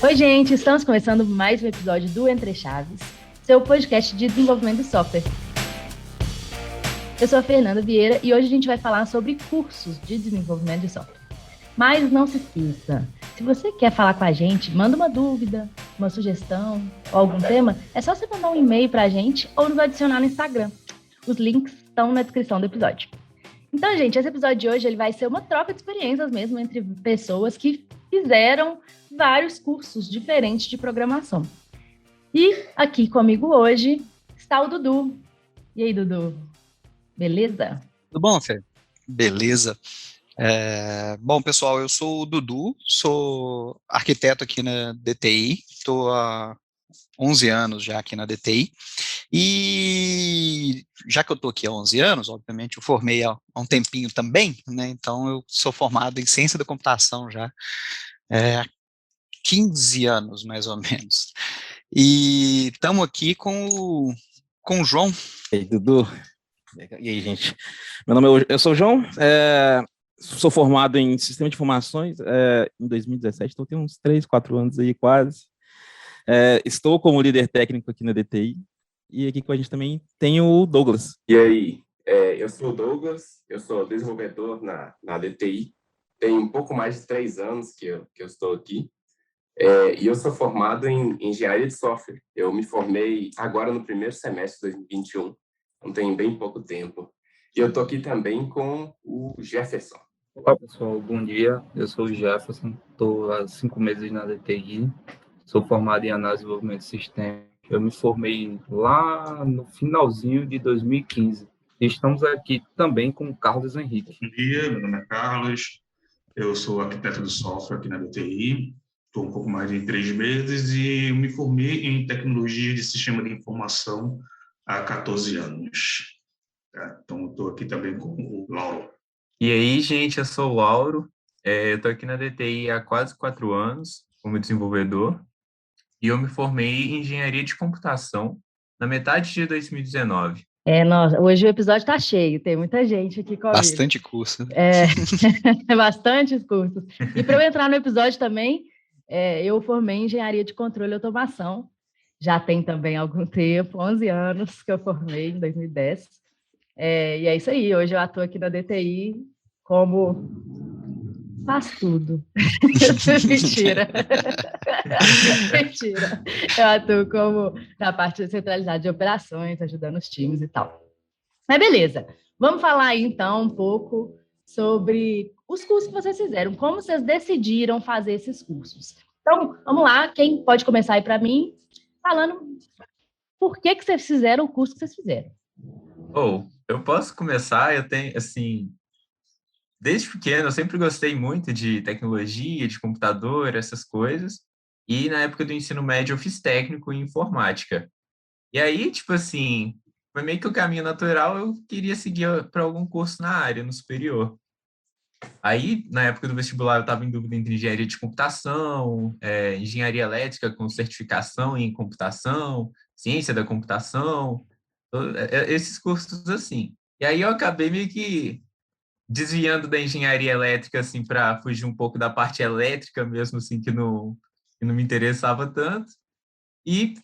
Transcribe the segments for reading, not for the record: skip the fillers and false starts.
Oi, gente, estamos começando mais um episódio do Entre Chaves, seu podcast de desenvolvimento de software. Eu sou a Fernanda Vieira e hoje a gente vai falar sobre cursos de desenvolvimento de software. Mas não se esqueça, se você quer falar com a gente, manda uma dúvida, uma sugestão ou algum tema, é só você mandar um e-mail para a gente ou nos adicionar no Instagram. Os links estão na descrição do episódio. Então, gente, esse episódio de hoje ele vai ser uma troca de experiências mesmo entre pessoas que fizeram vários cursos diferentes de programação. E aqui comigo hoje está o Dudu. E aí, Dudu? Beleza? Tudo bom, Fê? Beleza. Bom, pessoal, eu sou o Dudu, sou arquiteto aqui na DTI, estou há 11 anos já aqui na DTI, e já que eu estou aqui há 11 anos, obviamente eu formei há um tempinho também, né, então eu sou formado em ciência da computação já há 15 anos, mais ou menos, e estamos aqui com o João. E aí, Dudu? E aí, gente? Meu nome eu sou o João, sou formado em Sistema de Informações em 2017, então tenho uns 3, 4 anos aí quase. Estou como líder técnico aqui na DTI, e aqui com a gente também tem o Douglas. E aí, eu sou o Douglas, eu sou desenvolvedor na DTI, tem um pouco mais de 3 anos que eu estou aqui, e eu sou formado em engenharia de software. Eu me formei agora no primeiro semestre de 2021, então tem bem pouco tempo. E eu estou aqui também com o Jefferson. Olá, pessoal, bom dia, eu sou o Jefferson, estou há 5 meses na DTI, sou formado em análise e desenvolvimento de sistemas. Eu me formei lá no finalzinho de 2015. E estamos aqui também com o Carlos Henrique. Bom dia, meu nome é Carlos, eu sou arquiteto de software aqui na DTI, estou um pouco mais de 3 meses e me formei em tecnologia de sistema de informação há 14 anos. Então, estou aqui também com o Lauro. E aí, gente, eu sou o Lauro, eu estou aqui na DTI há quase 4 anos como desenvolvedor e eu me formei em engenharia de computação na metade de 2019. Nossa, hoje o episódio está cheio, tem muita gente aqui comigo. Bastante curso. Bastantes cursos. E para eu entrar no episódio também, eu formei em engenharia de controle e automação, já tem também algum tempo, 11 anos que eu formei, em 2010. E é isso aí, hoje eu atuo aqui na DTI como faz tudo. Mentira. Mentira. Eu atuo como na parte centralizada de operações, ajudando os times e tal. Mas beleza, vamos falar aí então um pouco sobre os cursos que vocês fizeram, como vocês decidiram fazer esses cursos. Então, vamos lá, quem pode começar aí para mim, falando por que vocês fizeram o curso que vocês fizeram. Eu posso começar, eu tenho, assim, desde pequeno eu sempre gostei muito de tecnologia, de computador, essas coisas, e na época do ensino médio eu fiz técnico em informática. E aí, tipo assim, foi meio que o caminho natural, eu queria seguir para algum curso na área, no superior. Aí, na época do vestibular, eu estava em dúvida entre engenharia de computação, engenharia elétrica com certificação em computação, ciência da computação, esses cursos assim. E aí eu acabei meio que desviando da engenharia elétrica, assim, para fugir um pouco da parte elétrica mesmo, assim, que não me interessava tanto. E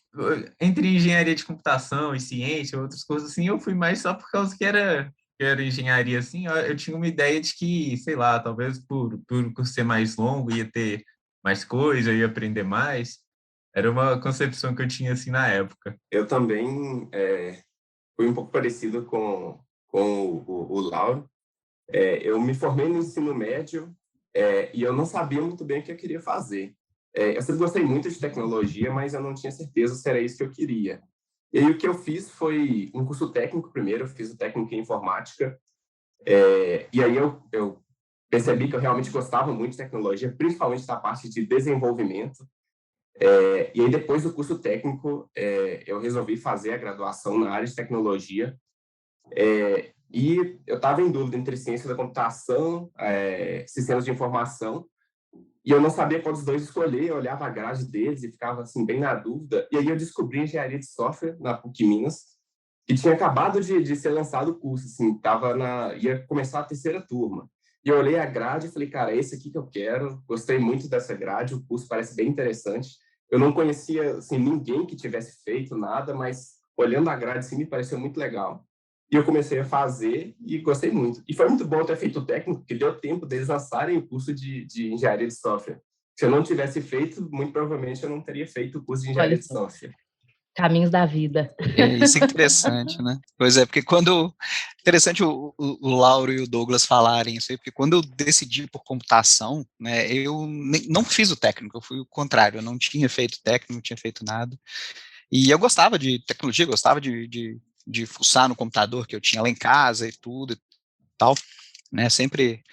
entre engenharia de computação e ciência, outras coisas assim, eu fui mais só por causa que era engenharia, assim, eu tinha uma ideia de que, sei lá, talvez por ser mais longo, ia ter mais coisa, ia aprender mais. Era uma concepção que eu tinha, assim, na época. Eu também fui um pouco parecido com o Lauro. Eu me formei no ensino médio e eu não sabia muito bem o que eu queria fazer. Eu sempre gostei muito de tecnologia, mas eu não tinha certeza se era isso que eu queria. E aí o que eu fiz foi um curso técnico primeiro, eu fiz o técnico em informática, e aí eu percebi que eu realmente gostava muito de tecnologia, principalmente da parte de desenvolvimento. E aí depois do curso técnico, eu resolvi fazer a graduação na área de tecnologia, e eu estava em dúvida entre ciência da computação, sistemas de informação, e eu não sabia qual dos dois escolher. Eu olhava a grade deles e ficava assim, bem na dúvida. E aí eu descobri engenharia de software na PUC Minas, que tinha acabado de ser lançado o curso, assim, ia começar a terceira turma. E eu olhei a grade e falei, cara, esse aqui que eu quero. Gostei muito dessa grade, o curso parece bem interessante. Eu não conhecia assim, ninguém que tivesse feito nada, mas olhando a grade assim, me pareceu muito legal. E eu comecei a fazer e gostei muito. E foi muito bom ter feito o técnico, porque deu tempo deles lançarem o curso de engenharia de software. Se eu não tivesse feito, muito provavelmente eu não teria feito o curso de engenharia Olha de só, software. caminhos da vida. Isso é interessante, né? Pois é, porque quando... Interessante o Lauro e o Douglas falarem isso aí, porque quando eu decidi por computação, né, eu não fiz o técnico, eu fui o contrário, eu não tinha feito técnico, não tinha feito nada. E eu gostava de tecnologia, gostava de fuçar no computador que eu tinha lá em casa e tudo e tal, né? Sempre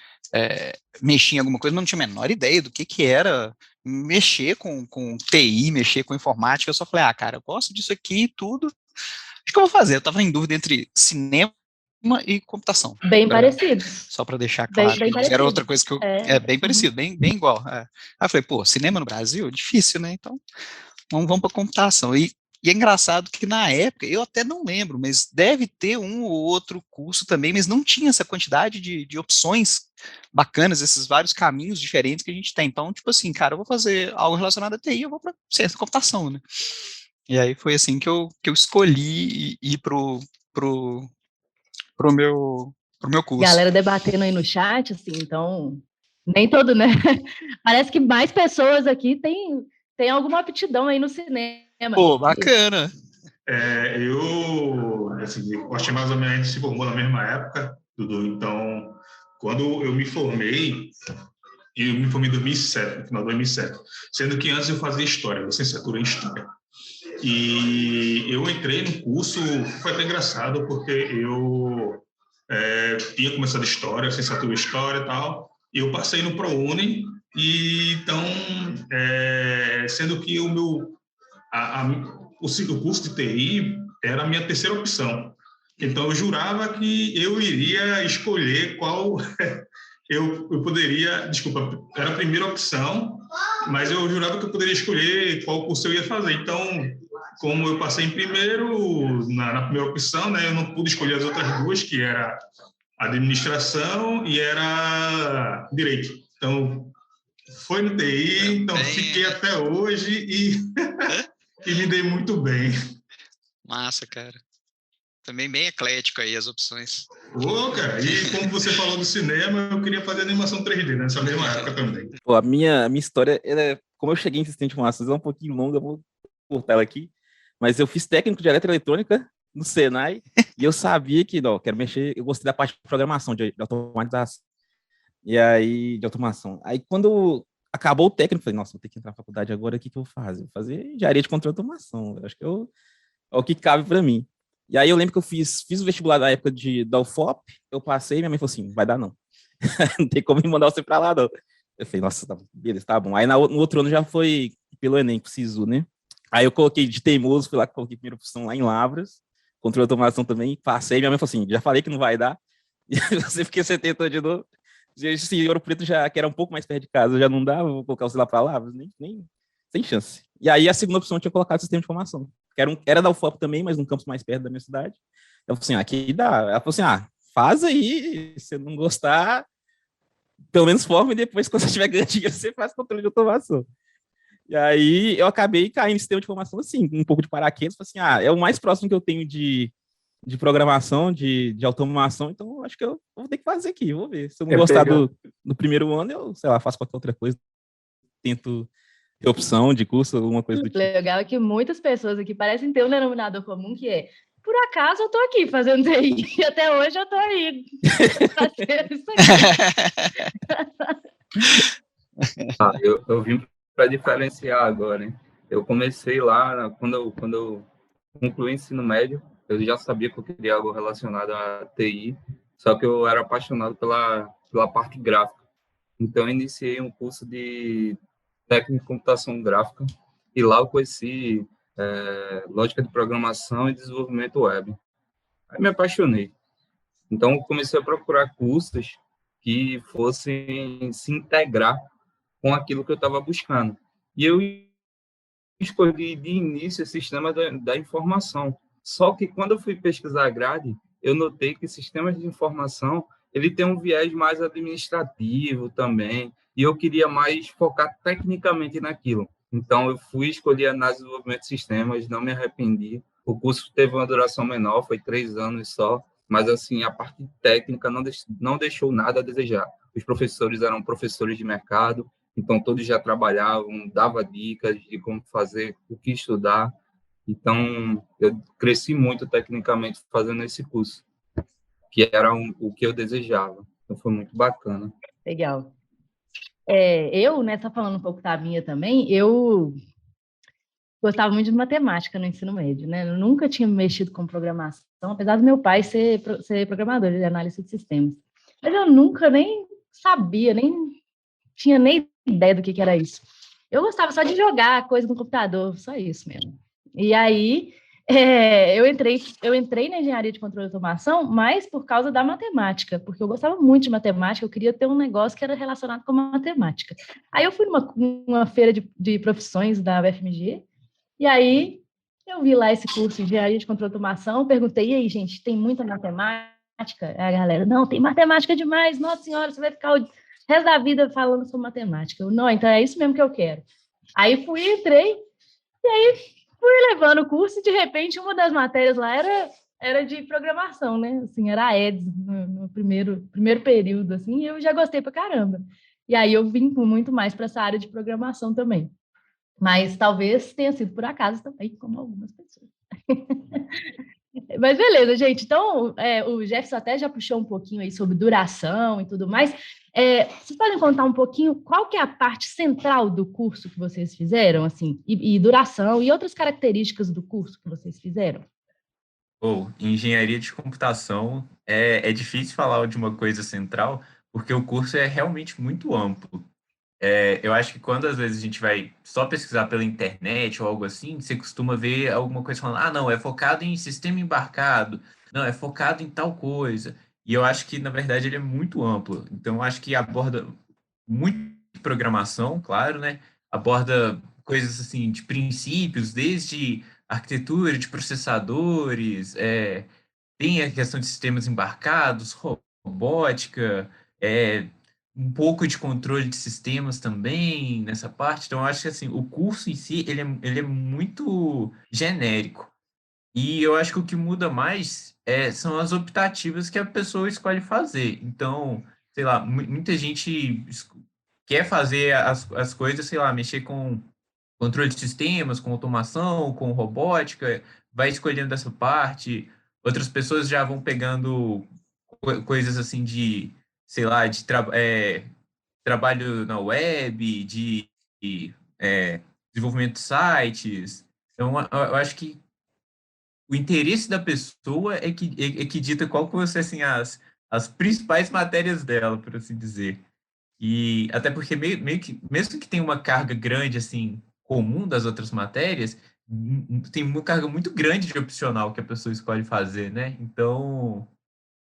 mexia em alguma coisa, mas não tinha a menor ideia do que era mexer com TI, mexer com informática. Eu só falei, cara, eu gosto disso aqui e tudo. O que eu vou fazer? Eu estava em dúvida entre cinema e computação. Bem parecidos. Só para deixar Bem claro. Era parecido. outra coisa que eu... É bem parecido, bem igual. Aí eu falei, pô, cinema no Brasil? Difícil, né? Então, vamos para computação. E é engraçado que na época, eu até não lembro, mas deve ter um ou outro curso também, mas não tinha essa quantidade de opções bacanas, esses vários caminhos diferentes que a gente tem. Então, tipo assim, cara, eu vou fazer algo relacionado a TI, eu vou para ciência da computação, né? E aí foi assim que eu escolhi ir pro meu curso. Galera debatendo aí no chat, assim, então, nem todo, né? Parece que mais pessoas aqui têm alguma aptidão aí no cinema. Pô, bacana. Assim, eu acho que mais ou menos a gente se formou na mesma época, Dudu. Então, quando eu me formei em 2007, no final de 2007, sendo que antes eu fazia História, licenciatura em História. E eu entrei no curso, foi até engraçado, porque eu tinha começado História, licenciatura em História e tal, e eu passei no ProUni, e então, sendo que o curso de TI era a minha terceira opção. Então, eu jurava que eu iria escolher qual eu poderia... Desculpa, era a primeira opção, mas eu jurava que eu poderia escolher qual curso eu ia fazer. Então, como eu passei em primeiro, na primeira opção, né, eu não pude escolher as outras duas, que era administração e era direito. Então, foi no TI, então fiquei até hoje e me dei muito bem. Massa, cara. Também bem eclético aí as opções. Cara, e como você falou do cinema, eu queria fazer animação 3D nessa mesma época também. Pô, a minha história, como eu cheguei em sistema de informações, é um pouquinho longa, vou cortar ela aqui, mas eu fiz técnico de eletroeletrônica no Senai, e eu sabia que, não, quero mexer, eu gostei da parte de programação, de automatização, e aí, de automação. Aí, quando acabou o técnico, eu falei, nossa, vou ter que entrar na faculdade agora, o que eu vou fazer? Vou fazer engenharia de controle de automação, eu acho que é o que cabe para mim. E aí eu lembro que eu fiz o vestibular da época da UFOP, eu passei, minha mãe falou assim, vai dar não. Não tem como me mandar você para lá, não. Eu falei, nossa, beleza, tá bom. Aí no outro ano já foi pelo Enem, pro SISU, né? Aí eu coloquei de teimoso, fui lá, coloquei a primeira opção lá em Lavras, controle de automação também, passei, minha mãe falou assim, já falei que não vai dar, e você porque você tentou de novo. Esse Ouro Preto, já, que era um pouco mais perto de casa, já não dá, vou colocar você lá para Lavras, nem sem chance. E aí a segunda opção eu tinha colocado sistema de informação, que era da UFOP também, mas num campus mais perto da minha cidade. Eu falei assim, aqui dá. Ela falou assim, faz aí, se não gostar, pelo menos forma, e depois, quando você tiver ganhando dinheiro, você faz controle de automação. E aí eu acabei caindo em sistema de informação, assim, um pouco de paraquedas, falei assim, é o mais próximo que eu tenho de programação, de automação, então acho que eu vou ter que fazer aqui, vou ver. Se eu não gostar do primeiro ano, eu, sei lá, faço qualquer outra coisa, tento ter opção de curso, alguma coisa do tipo. Legal é que muitas pessoas aqui parecem ter um denominador comum, que é, por acaso eu tô aqui fazendo TI, e até hoje eu tô aí fazendo isso aqui. Eu vim para diferenciar agora, hein? Eu comecei lá, quando eu concluí o ensino médio, eu já sabia que eu queria algo relacionado à TI, só que eu era apaixonado pela parte gráfica. Então, eu iniciei um curso de técnico de computação gráfica, e lá eu conheci lógica de programação e desenvolvimento web. Aí me apaixonei. Então, eu comecei a procurar cursos que fossem se integrar com aquilo que eu estava buscando. E eu escolhi de início o sistema da informação. Só que quando eu fui pesquisar a grade, eu notei que sistemas de informação ele tem um viés mais administrativo também, e eu queria mais focar tecnicamente naquilo. Então, eu fui escolher análise e desenvolvimento de sistemas, não me arrependi. O curso teve uma duração menor, foi 3 anos só, mas, assim, a parte técnica não deixou nada a desejar. Os professores eram professores de mercado, então todos já trabalhavam, dava dicas de como fazer, o que estudar. Então, eu cresci muito tecnicamente fazendo esse curso, que era o que eu desejava. Então, foi muito bacana. Legal. Eu, né, só falando um pouco da minha também, eu gostava muito de matemática no ensino médio, né? Eu nunca tinha mexido com programação, apesar do meu pai ser programador, ele é analista de sistemas. Mas eu nunca nem sabia, nem tinha nem ideia do que era isso. Eu gostava só de jogar coisa no computador, só isso mesmo. E aí, eu entrei na engenharia de controle e automação, mas por causa da matemática, porque eu gostava muito de matemática, eu queria ter um negócio que era relacionado com matemática. Aí eu fui numa feira de profissões da UFMG, e aí eu vi lá esse curso de engenharia de controle e automação, perguntei, e aí, gente, tem muita matemática? Aí a galera, não, tem matemática demais, nossa senhora, você vai ficar o resto da vida falando sobre matemática. Eu, não, então é isso mesmo que eu quero. Aí entrei, e aí fui levando o curso, e de repente uma das matérias lá era de programação, né? Assim, era a EDS no primeiro período, assim, e eu já gostei pra caramba. E aí eu vim muito mais para essa área de programação também. Mas talvez tenha sido por acaso também, como algumas pessoas. Mas beleza, gente. Então, o Jefferson até já puxou um pouquinho aí sobre duração e tudo mais. Vocês podem contar um pouquinho qual que é a parte central do curso que vocês fizeram, assim, e duração e outras características do curso que vocês fizeram? Engenharia de computação é difícil falar de uma coisa central, porque o curso é realmente muito amplo. Eu acho que quando às vezes a gente vai só pesquisar pela internet ou algo assim, você costuma ver alguma coisa falando, ah, não, é focado em sistema embarcado, não, é focado em tal coisa. E eu acho que, na verdade, ele é muito amplo. Então, eu acho que aborda muito de programação, claro, né? Aborda coisas assim de princípios, desde arquitetura de processadores, tem a questão de sistemas embarcados, robótica, um pouco de controle de sistemas também nessa parte. Então, eu acho que assim, o curso em si ele é muito genérico. E eu acho que o que muda mais são as optativas que a pessoa escolhe fazer. Então, sei lá, muita gente quer fazer as coisas, sei lá, mexer com controle de sistemas, com automação, com robótica, vai escolhendo essa parte. Outras pessoas já vão pegando coisas assim de, sei lá, trabalho na web, de desenvolvimento de sites. Então, eu acho que o interesse da pessoa é que dita qual que vão ser assim, as principais matérias dela, por assim dizer. E até porque meio que, mesmo que tenha uma carga grande, assim, comum das outras matérias, tem uma carga muito grande de opcional que a pessoa escolhe fazer, né? Então,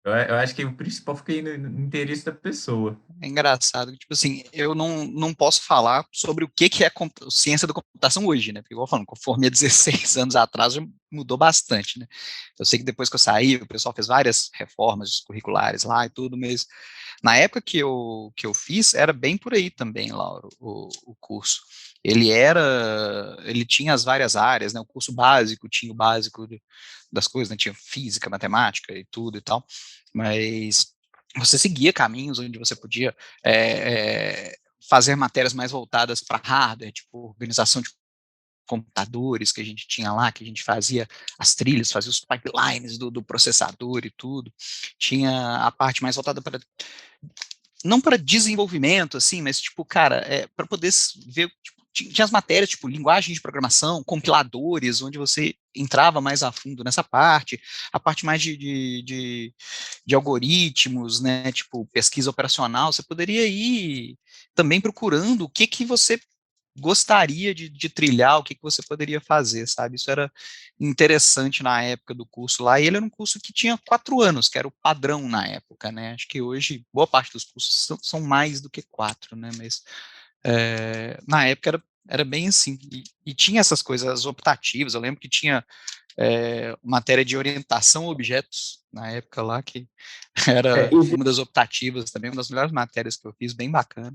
eu acho que o principal fica aí no interesse da pessoa. É engraçado, tipo assim, eu não posso falar sobre o que é ciência da computação hoje, né? Porque, igual eu falo, conforme há 16 anos atrás, já mudou bastante, né? Eu sei que depois que eu saí, o pessoal fez várias reformas curriculares lá e tudo, mas na época que eu fiz, era bem por aí também, Lauro, o curso. Ele tinha as várias áreas, né? O curso básico tinha o básico das coisas, né? Tinha física, matemática e tudo e tal, mas você seguia caminhos onde você podia fazer matérias mais voltadas para hardware, tipo organização de computadores que a gente tinha lá, que a gente fazia as trilhas, fazia os pipelines do processador e tudo. Tinha a parte mais voltada para, não para desenvolvimento, assim, mas, tipo, cara, para poder ver, tipo, tinha as matérias, tipo, linguagem de programação, compiladores, onde você entrava mais a fundo nessa parte, a parte mais de algoritmos, né, tipo, pesquisa operacional, você poderia ir também procurando o que você gostaria de trilhar, o que você poderia fazer, sabe? Isso era interessante na época do curso lá, e ele era um curso que tinha 4 anos, que era o padrão na época, né? Acho que hoje boa parte dos cursos são mais do que 4, né? Mas na época era bem assim, e tinha essas coisas optativas. Eu lembro que tinha matéria de orientação a objetos, na época lá, que era uma das optativas também, uma das melhores matérias que eu fiz, bem bacana.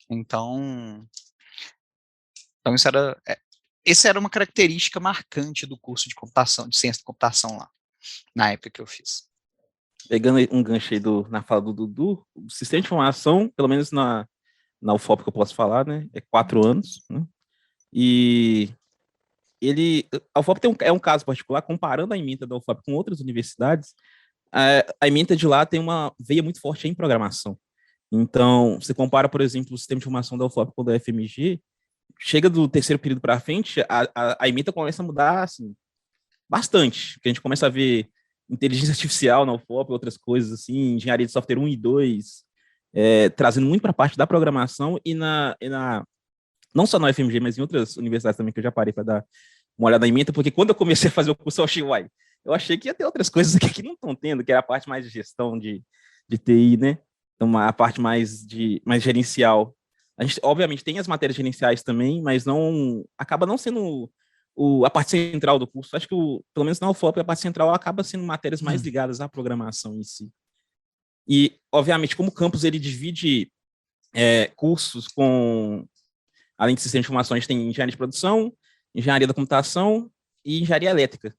Então essa era uma característica marcante do curso de computação, de ciência da computação lá, na época que eu fiz. Pegando um gancho aí na fala do Dudu, o sistema de informação, pelo menos na UFOP que eu posso falar, né, é 4 anos, né, e a UFOP é um caso particular, comparando a ementa da UFOP com outras universidades, a ementa de lá tem uma veia muito forte em programação. Então, você compara, por exemplo, o sistema de informação da UFOP com o da FMG, chega do terceiro período para frente, a ementa começa a mudar, assim, bastante, porque a gente começa a ver inteligência artificial na UFOP, outras coisas assim, engenharia de software 1 e 2, trazendo muito para a parte da programação e não só na UFMG, mas em outras universidades também que eu já parei para dar uma olhada em ementa, porque quando eu comecei a fazer o curso, eu achei que ia ter outras coisas aqui que não estão tendo, que era a parte mais de gestão de TI, né? Então, a parte mais gerencial. A gente, obviamente, tem as matérias gerenciais também, mas acaba não sendo a parte central do curso. Acho que, pelo menos na UFOP, a parte central acaba sendo matérias mais ligadas à programação em si. E, obviamente, como o campus ele divide cursos além de sistema de informação, a gente tem engenharia de produção, engenharia da computação e engenharia elétrica.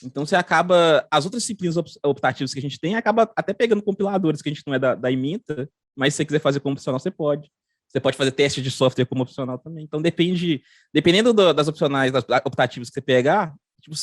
Então, você acaba, as outras disciplinas optativas que a gente tem, acaba até pegando compiladores que a gente não é da ementa, mas se você quiser fazer como opcional, você pode. Você pode fazer teste de software como opcional também. Então, dependendo das opcionais, das optativas que você pegar, tipo,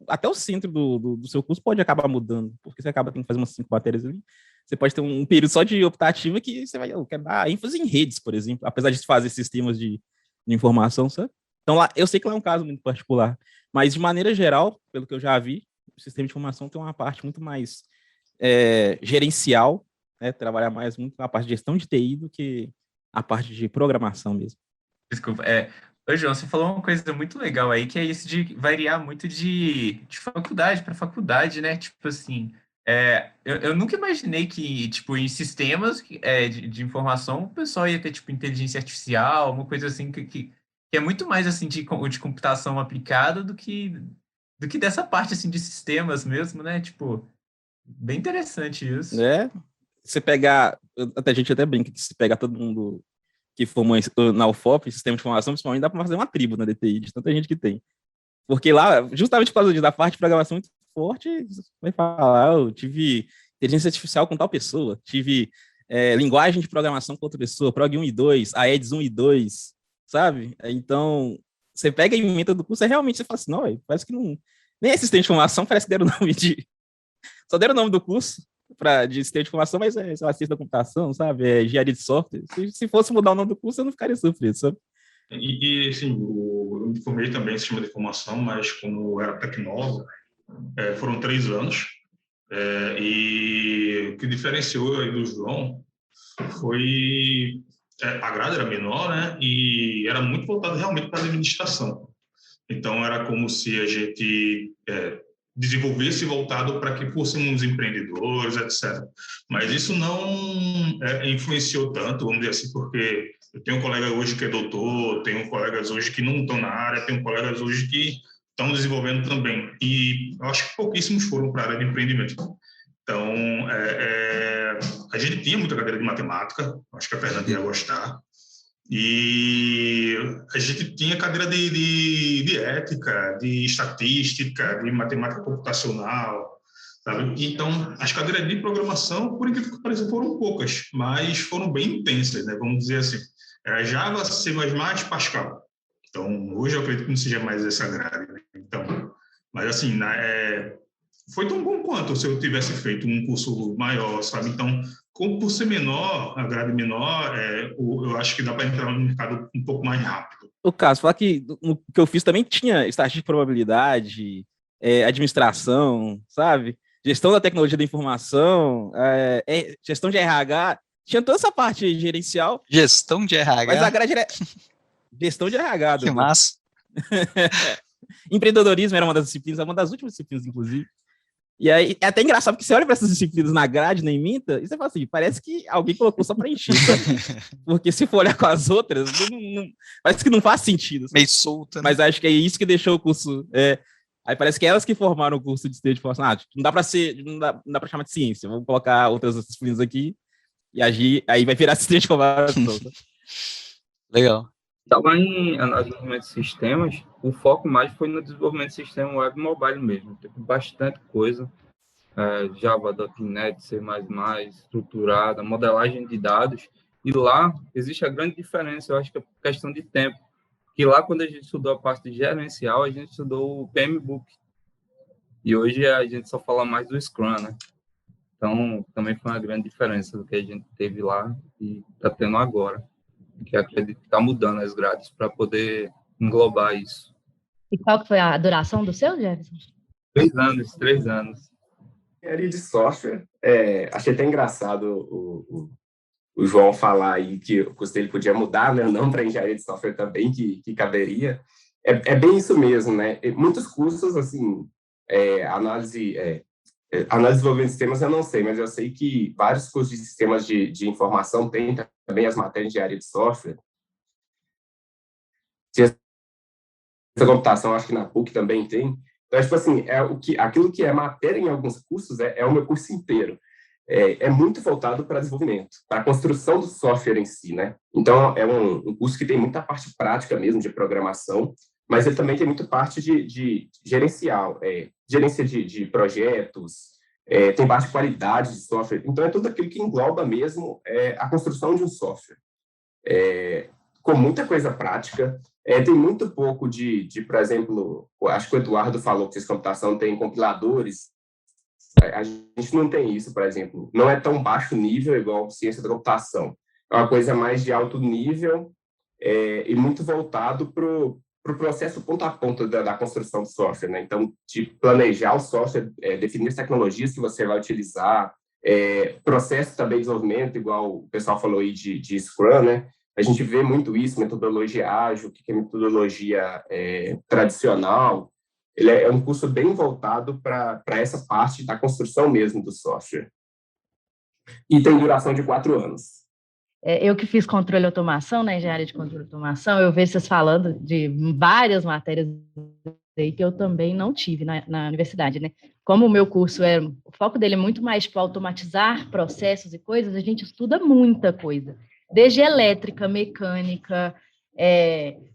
até o centro do seu curso pode acabar mudando, porque você acaba tendo que fazer umas 5 matérias ali. Você pode ter um período só de optativa que você quer dar ênfase em redes, por exemplo, apesar de fazer sistemas de informação, sabe? Então, lá, eu sei que lá é um caso muito particular, mas de maneira geral, pelo que eu já vi, o sistema de informação tem uma parte muito mais gerencial, né, trabalhar mais muito na parte de gestão de TI do que a parte de programação mesmo. Desculpa, Ô, João, você falou uma coisa muito legal aí, que é isso de variar muito de faculdade para faculdade, né? Tipo assim, eu nunca imaginei que, tipo, em sistemas de informação, o pessoal ia ter, tipo, inteligência artificial, uma coisa assim que é muito mais, assim, de computação aplicada do que dessa parte, assim, de sistemas mesmo, né? Tipo, bem interessante isso. Você pegar, a gente até brinca que se pegar todo mundo que formou na UFOP, sistema de informação, principalmente, dá para fazer uma tribo na DTI, de tanta gente que tem. Porque lá, justamente por causa da parte de programação muito forte, vai falar, eu tive inteligência artificial com tal pessoa, tive linguagem de programação com outra pessoa, Prog 1 e 2, AEDS 1 e 2, sabe? Então, você pega a ementa do curso, realmente você fala assim, não, parece que não... Nem assistente de informação, parece que deram o nome só deram o nome do curso, de sistema de informação, mas sei lá, ciência da computação, sabe? Engenharia de software. Se fosse mudar o nome do curso, eu não ficaria surpreso, sabe? E assim, eu me formei também em sistema de informação, mas como era tecnólogo, foram 3 anos, e o que diferenciou aí do João foi a grade era menor, né? E era muito voltado realmente para a administração. Então, era como se a gente desenvolvesse voltado para que fôssemos empreendedores, etc. Mas isso não influenciou tanto, vamos dizer assim, porque eu tenho um colega hoje que é doutor, tenho colegas hoje que não estão na área, tenho colegas hoje que estão desenvolvendo também. E eu acho que pouquíssimos foram para a área de empreendimento. Então, a gente tinha muita cadeira de matemática, acho que a Fernanda ia gostar, e a gente tinha cadeira de ética, de estatística, de matemática computacional, sabe? Então, as cadeiras de programação, por incrível que pareça, foram poucas, mas foram bem intensas, né? Vamos dizer assim. Java, C++, Pascal. Então, hoje eu acredito que não seja mais essa grade. Né? Então, mas assim, foi tão bom quanto se eu tivesse feito um curso maior, sabe? Então, como por ser menor, a grade menor, eu acho que dá para entrar no mercado um pouco mais rápido. O caso, falar que o que eu fiz também tinha estatística de probabilidade, administração, sabe? Gestão da tecnologia da informação, gestão de RH, tinha toda essa parte gerencial. Gestão de RH? Mas a grade era gestão de RH. Que massa. Empreendedorismo era uma das disciplinas, uma das últimas disciplinas, inclusive. E aí, é até engraçado, porque você olha para essas disciplinas na grade, na ementa, e você fala assim, parece que alguém colocou só para encher, sabe? Porque se for olhar com as outras, parece que não faz sentido. Sabe? Meio solta. Né? Mas acho que é isso que deixou o curso Aí parece que elas que formaram o curso de sistema de informação. Não dá para chamar de ciência, vamos colocar outras disciplinas aqui e agir, aí vai virar sistema de informação. Legal. Estava em análise de desenvolvimento de sistemas, o foco mais foi no desenvolvimento de sistema web e mobile mesmo. Teve bastante coisa, Java, .NET, C++, estruturada, modelagem de dados. E lá existe a grande diferença, eu acho que é questão de tempo. Que lá, quando a gente estudou a parte de gerencial, a gente estudou o PMBOK. E hoje a gente só fala mais do Scrum, né? Então, também foi uma grande diferença do que a gente teve lá e está tendo agora. Que acredito que está mudando as grades para poder englobar isso. E qual que foi a duração do seu, Jefferson? 3 anos. Engenharia de software, achei até engraçado o João falar aí que o curso dele podia mudar, né? Não para engenharia de software também, que caberia. É bem isso mesmo, né? Muitos cursos, assim, análise de desenvolvimento de sistemas eu não sei, mas eu sei que vários cursos de sistemas de informação têm também as matérias de engenharia de software. Ciência da computação, acho que na PUC também tem. Então, tipo assim, aquilo que é matéria em alguns cursos é o meu curso inteiro. É muito voltado para desenvolvimento, para a construção do software em si, né? Então, é um curso que tem muita parte prática mesmo de programação, mas ele também tem muita parte de gerencial, gerência de projetos, tem parte de qualidade de software. Então, é tudo aquilo que engloba mesmo a construção de um software. Com muita coisa prática, tem muito pouco por exemplo, acho que o Eduardo falou que ciência de computação tem compiladores. A gente não tem isso, por exemplo. Não é tão baixo nível igual ciência da computação. É uma coisa mais de alto nível e muito voltado para o processo ponto a ponto da construção do software, né? Então, de planejar o software, definir as tecnologias que você vai utilizar, processo também de desenvolvimento, igual o pessoal falou aí de Scrum, né? A gente vê muito isso, metodologia ágil, o que é metodologia tradicional. Ele é um curso bem voltado para essa parte da construção mesmo do software. E tem duração de 4 anos. Eu que fiz controle e automação, né, engenharia de controle e automação, eu vejo vocês falando de várias matérias aí que eu também não tive na universidade, né? Como o meu curso o foco dele é muito mais para automatizar processos e coisas, a gente estuda muita coisa, desde elétrica, mecânica,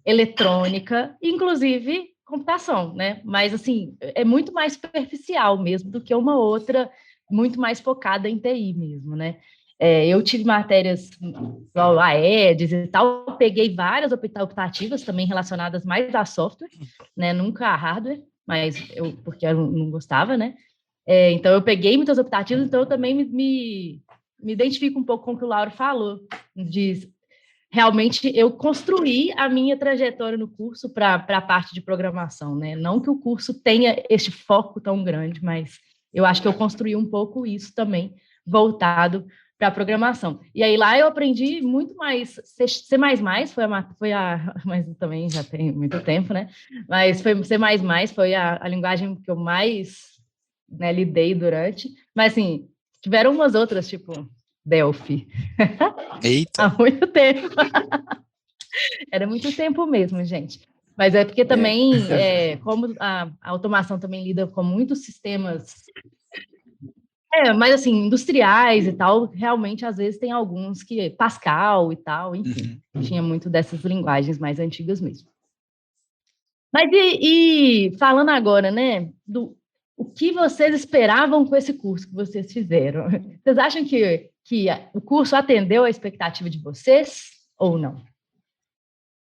eletrônica, inclusive computação, né? Mas, assim, é muito mais superficial mesmo do que uma outra muito mais focada em TI mesmo, né? Eu tive matérias igual a EDS e tal, peguei várias optativas também relacionadas mais a software, né? Nunca a hardware, mas porque eu não gostava, né? Então, eu peguei muitas optativas, então eu também me identifico um pouco com o que o Lauro falou, realmente eu construí a minha trajetória no curso para a parte de programação, né? Não que o curso tenha este foco tão grande, mas eu acho que eu construí um pouco isso também, voltado para a programação. E aí lá eu aprendi muito mais, C++, mas também já tem muito tempo, né? Mas C++ foi a linguagem que eu mais, né, lidei durante, mas assim, tiveram umas outras, tipo Delphi. Eita! Há muito tempo. Era muito tempo mesmo, gente. Mas é porque também, como a automação também lida com muitos sistemas, mas assim, industriais e tal, realmente, às vezes, tem alguns que, Pascal e tal, enfim, tinha muito dessas linguagens mais antigas mesmo. Mas e falando agora, né, o que vocês esperavam com esse curso que vocês fizeram? Vocês acham que o curso atendeu a expectativa de vocês ou não?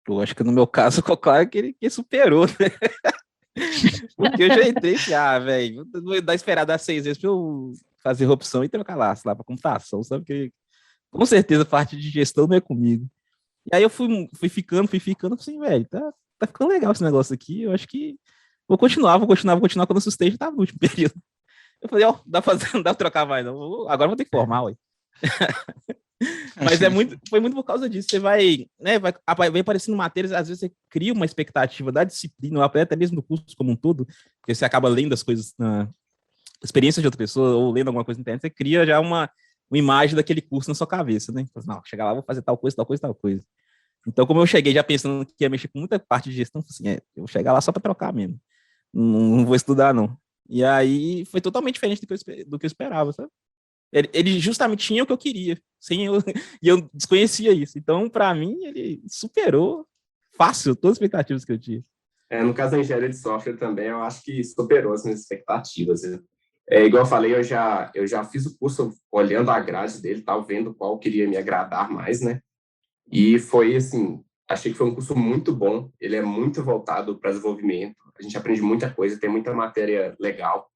Eu acho que no meu caso, ficou claro que ele superou, né? Porque eu já entrei e velho, não dá esperar dar 6 vezes para eu fazer opção e trocar lá para computação, sabe? Porque com certeza parte de gestão não é comigo. E aí eu fui ficando, assim, velho, tá ficando legal esse negócio aqui, eu acho que vou continuar quando o sustento estava no último período. Eu falei, não dá pra trocar mais, não. Agora vou ter que formar, ué. Mas foi muito por causa disso. Você vai aparecendo matérias, às vezes você cria uma expectativa da disciplina, ou até mesmo do curso como um todo, porque você acaba lendo as coisas na experiência de outra pessoa, ou lendo alguma coisa na internet, você cria já uma imagem daquele curso na sua cabeça, né? Não, chegar lá, vou fazer tal coisa. Então, como eu cheguei já pensando que ia mexer com muita parte de gestão, assim, eu vou chegar lá só para trocar mesmo. não vou estudar, não. E aí foi totalmente diferente do que eu esperava, sabe? Ele justamente tinha o que eu queria, e eu desconhecia isso. Então, para mim, ele superou fácil todas as expectativas que eu tinha. No caso da engenharia de software também, eu acho que superou as minhas expectativas. Né? Igual eu falei, eu já fiz o curso olhando a grade dele, tal, vendo qual queria me agradar mais, né? E foi assim, achei que foi um curso muito bom. Ele é muito voltado para desenvolvimento. A gente aprende muita coisa, tem muita matéria legal.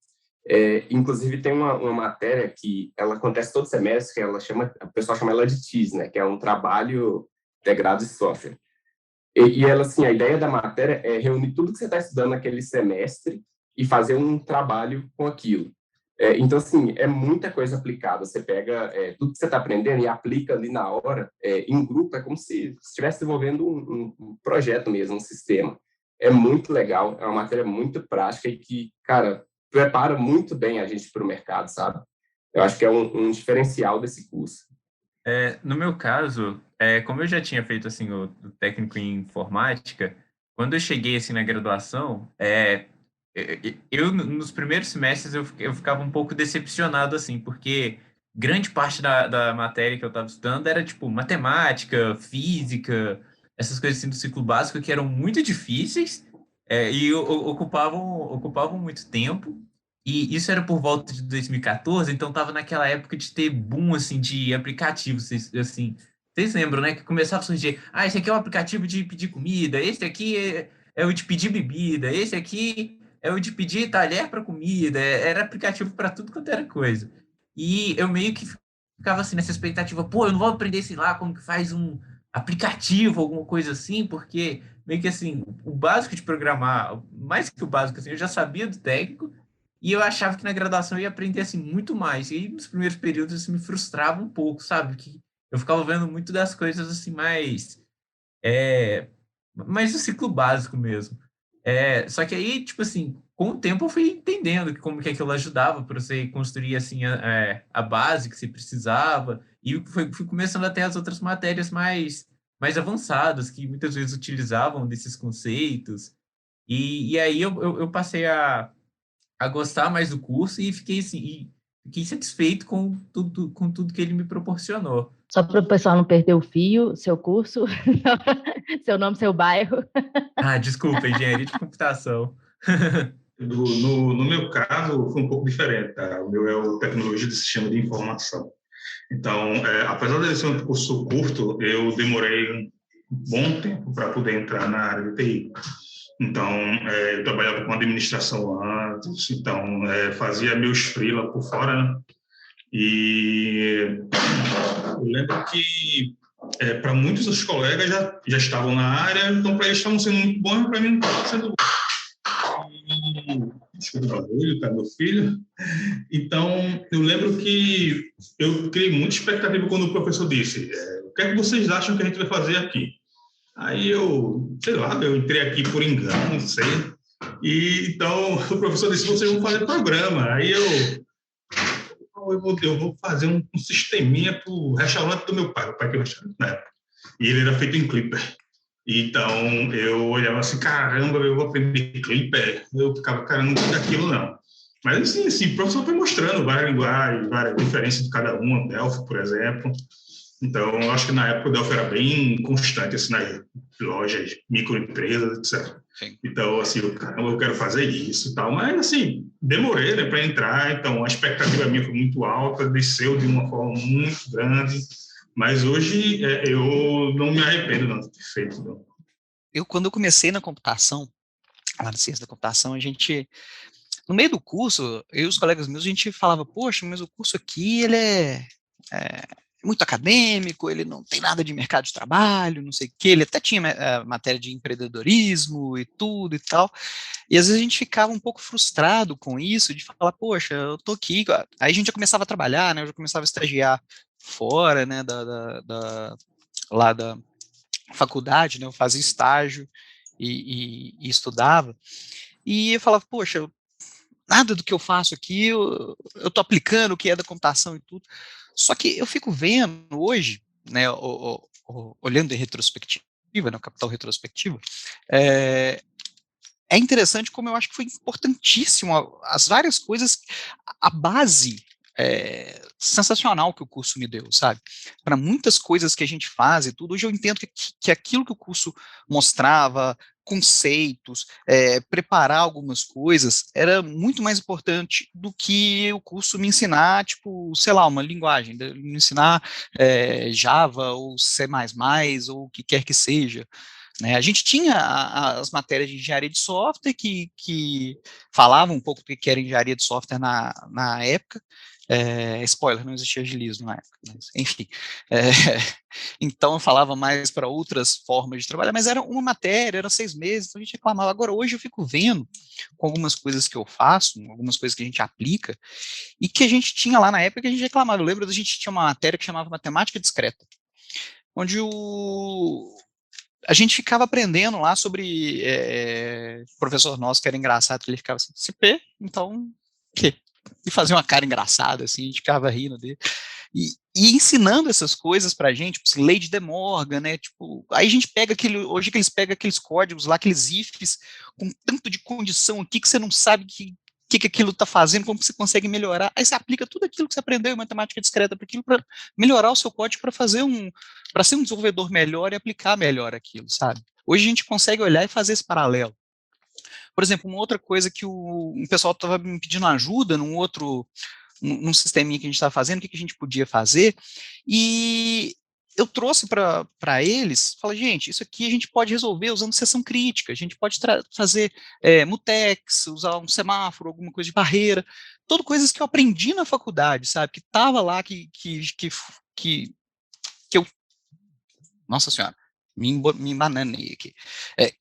Inclusive tem uma matéria que ela acontece todo semestre, que o pessoal chama ela de TIS, né? Que é um trabalho integrado de software. E ela, assim, a ideia da matéria é reunir tudo que você está estudando naquele semestre e fazer um trabalho com aquilo. Então, assim, é muita coisa aplicada. Você pega tudo que você está aprendendo e aplica ali na hora, em grupo, é como se estivesse desenvolvendo um projeto mesmo, um sistema. É muito legal, é uma matéria muito prática e que, cara, prepara muito bem a gente para o mercado, sabe? Eu acho que é um diferencial desse curso. No meu caso, como eu já tinha feito assim o técnico em informática, quando eu cheguei assim na graduação, eu nos primeiros semestres eu ficava um pouco decepcionado assim, porque grande parte da matéria que eu estava estudando era tipo matemática, física, essas coisas assim do ciclo básico que eram muito difíceis, ocupavam muito tempo. E isso era por volta de 2014, então tava naquela época de ter boom, assim, de aplicativos, assim. Vocês lembram, né? Que começava a surgir, esse aqui é o aplicativo de pedir comida, esse aqui é o de pedir bebida, esse aqui é o de pedir talher para comida, era aplicativo para tudo quanto era coisa. E eu meio que ficava assim, nessa expectativa, pô, eu não vou aprender, sei lá, como que faz um aplicativo, alguma coisa assim, porque meio que assim, o básico de programar, mais que o básico, assim, eu já sabia do técnico, e eu achava que na graduação eu ia aprender assim muito mais. E aí, nos primeiros períodos isso me frustrava um pouco, sabe? Que eu ficava vendo muito das coisas assim mais do ciclo básico mesmo. Só que aí, tipo assim, com o tempo eu fui entendendo que como que aquilo ajudava para você construir assim a base que você precisava e fui começando até as outras matérias mais avançadas que muitas vezes utilizavam desses conceitos. E aí eu passei a gostar mais do curso e fiquei assim, fiquei satisfeito com tudo que ele me proporcionou. Só para o pessoal não perder o fio, seu curso, seu nome, seu bairro. Desculpa, engenharia de computação. No meu caso, foi um pouco diferente, tá? O meu é o Tecnologia de Sistema de Informação. Então, apesar de ser um curso curto, eu demorei um bom tempo para poder entrar na área de TI. Então, eu trabalhava com administração antes, então fazia meus freela por fora, né? E eu lembro que para muitos dos colegas já estavam na área, então para eles estavam sendo muito bons, para mim não estava sendo bom. Desculpa o barulho, tá, meu filho. Então, eu lembro que eu criei muita expectativa quando o professor disse: o que é que vocês acham que a gente vai fazer aqui? Aí sei lá, eu entrei aqui por engano, não sei. E então o professor disse: vocês vão fazer programa. Aí eu vou fazer um sisteminha para o restaurante do meu pai que é o restaurante na época. E ele era feito em Clipper. Então eu olhava assim: caramba, eu vou aprender Clipper. Eu ficava, cara, não tem aquilo não. Mas assim, o professor foi mostrando várias linguagens, várias diferenças de cada uma, Delphi, por exemplo. Então, eu acho que na época o Delphi era bem constante, assim, nas lojas, microempresas, etc. Sim. Então, assim, eu quero fazer isso e tal. Mas, assim, demorei, né, para entrar. Então, a expectativa minha foi muito alta, desceu de uma forma muito grande. Mas hoje eu não me arrependo não de ter feito. Não. Quando eu comecei na computação, lá na ciência da computação, no meio do curso, eu e os colegas meus, a gente falava: poxa, mas o curso aqui, ele é muito acadêmico, ele não tem nada de mercado de trabalho, não sei o quê, ele até tinha matéria de empreendedorismo e tudo e tal, e às vezes a gente ficava um pouco frustrado com isso, de falar: poxa, eu tô aqui, aí a gente já começava a trabalhar, né, eu já começava a estagiar fora, né, lá da faculdade, né, eu fazia estágio e estudava, e eu falava: poxa, nada do que eu faço aqui, eu tô aplicando o que é da computação e tudo. Só que eu fico vendo hoje, né, olhando em retrospectiva, né, o capital retrospectivo, é interessante como eu acho que foi importantíssimo as várias coisas, a base sensacional que o curso me deu, sabe? Para muitas coisas que a gente faz e tudo, hoje eu entendo que aquilo que o curso mostrava, conceitos, preparar algumas coisas, era muito mais importante do que o curso me ensinar, tipo, sei lá, uma linguagem, me ensinar Java ou C++, ou o que quer que seja. Né? A gente tinha as matérias de engenharia de software que falavam um pouco do que era engenharia de software na época. Spoiler, não existia agilismo na época, mas, enfim. Então eu falava mais para outras formas de trabalhar, mas era uma matéria, era 6 meses, então a gente reclamava. Agora, hoje eu fico vendo com algumas coisas que eu faço, algumas coisas que a gente aplica, e que a gente tinha lá na época que a gente reclamava. Eu lembro da gente tinha uma matéria que chamava matemática discreta, onde a gente ficava aprendendo lá sobre professor nosso que era engraçado, que ele ficava assim, CP, então, quê? E fazia uma cara engraçada, assim, a gente ficava rindo dele. E ensinando essas coisas pra gente, tipo, assim, lei de De Morgan, né, tipo, aí a gente pega hoje que eles pegam aqueles códigos lá, aqueles ifs, com tanto de condição aqui que você não sabe que aquilo está fazendo, como que você consegue melhorar, aí você aplica tudo aquilo que você aprendeu em matemática discreta para aquilo, para melhorar o seu código, para ser um desenvolvedor melhor e aplicar melhor aquilo, sabe? Hoje a gente consegue olhar e fazer esse paralelo. Por exemplo, uma outra coisa que um pessoal estava me pedindo ajuda num sisteminha que a gente estava fazendo, o que a gente podia fazer, e eu trouxe para eles, falei, gente, isso aqui a gente pode resolver usando seção crítica, a gente pode fazer mutex, usar um semáforo, alguma coisa de barreira, tudo coisas que eu aprendi na faculdade, sabe, que estava lá, que eu, nossa senhora, me embananei aqui,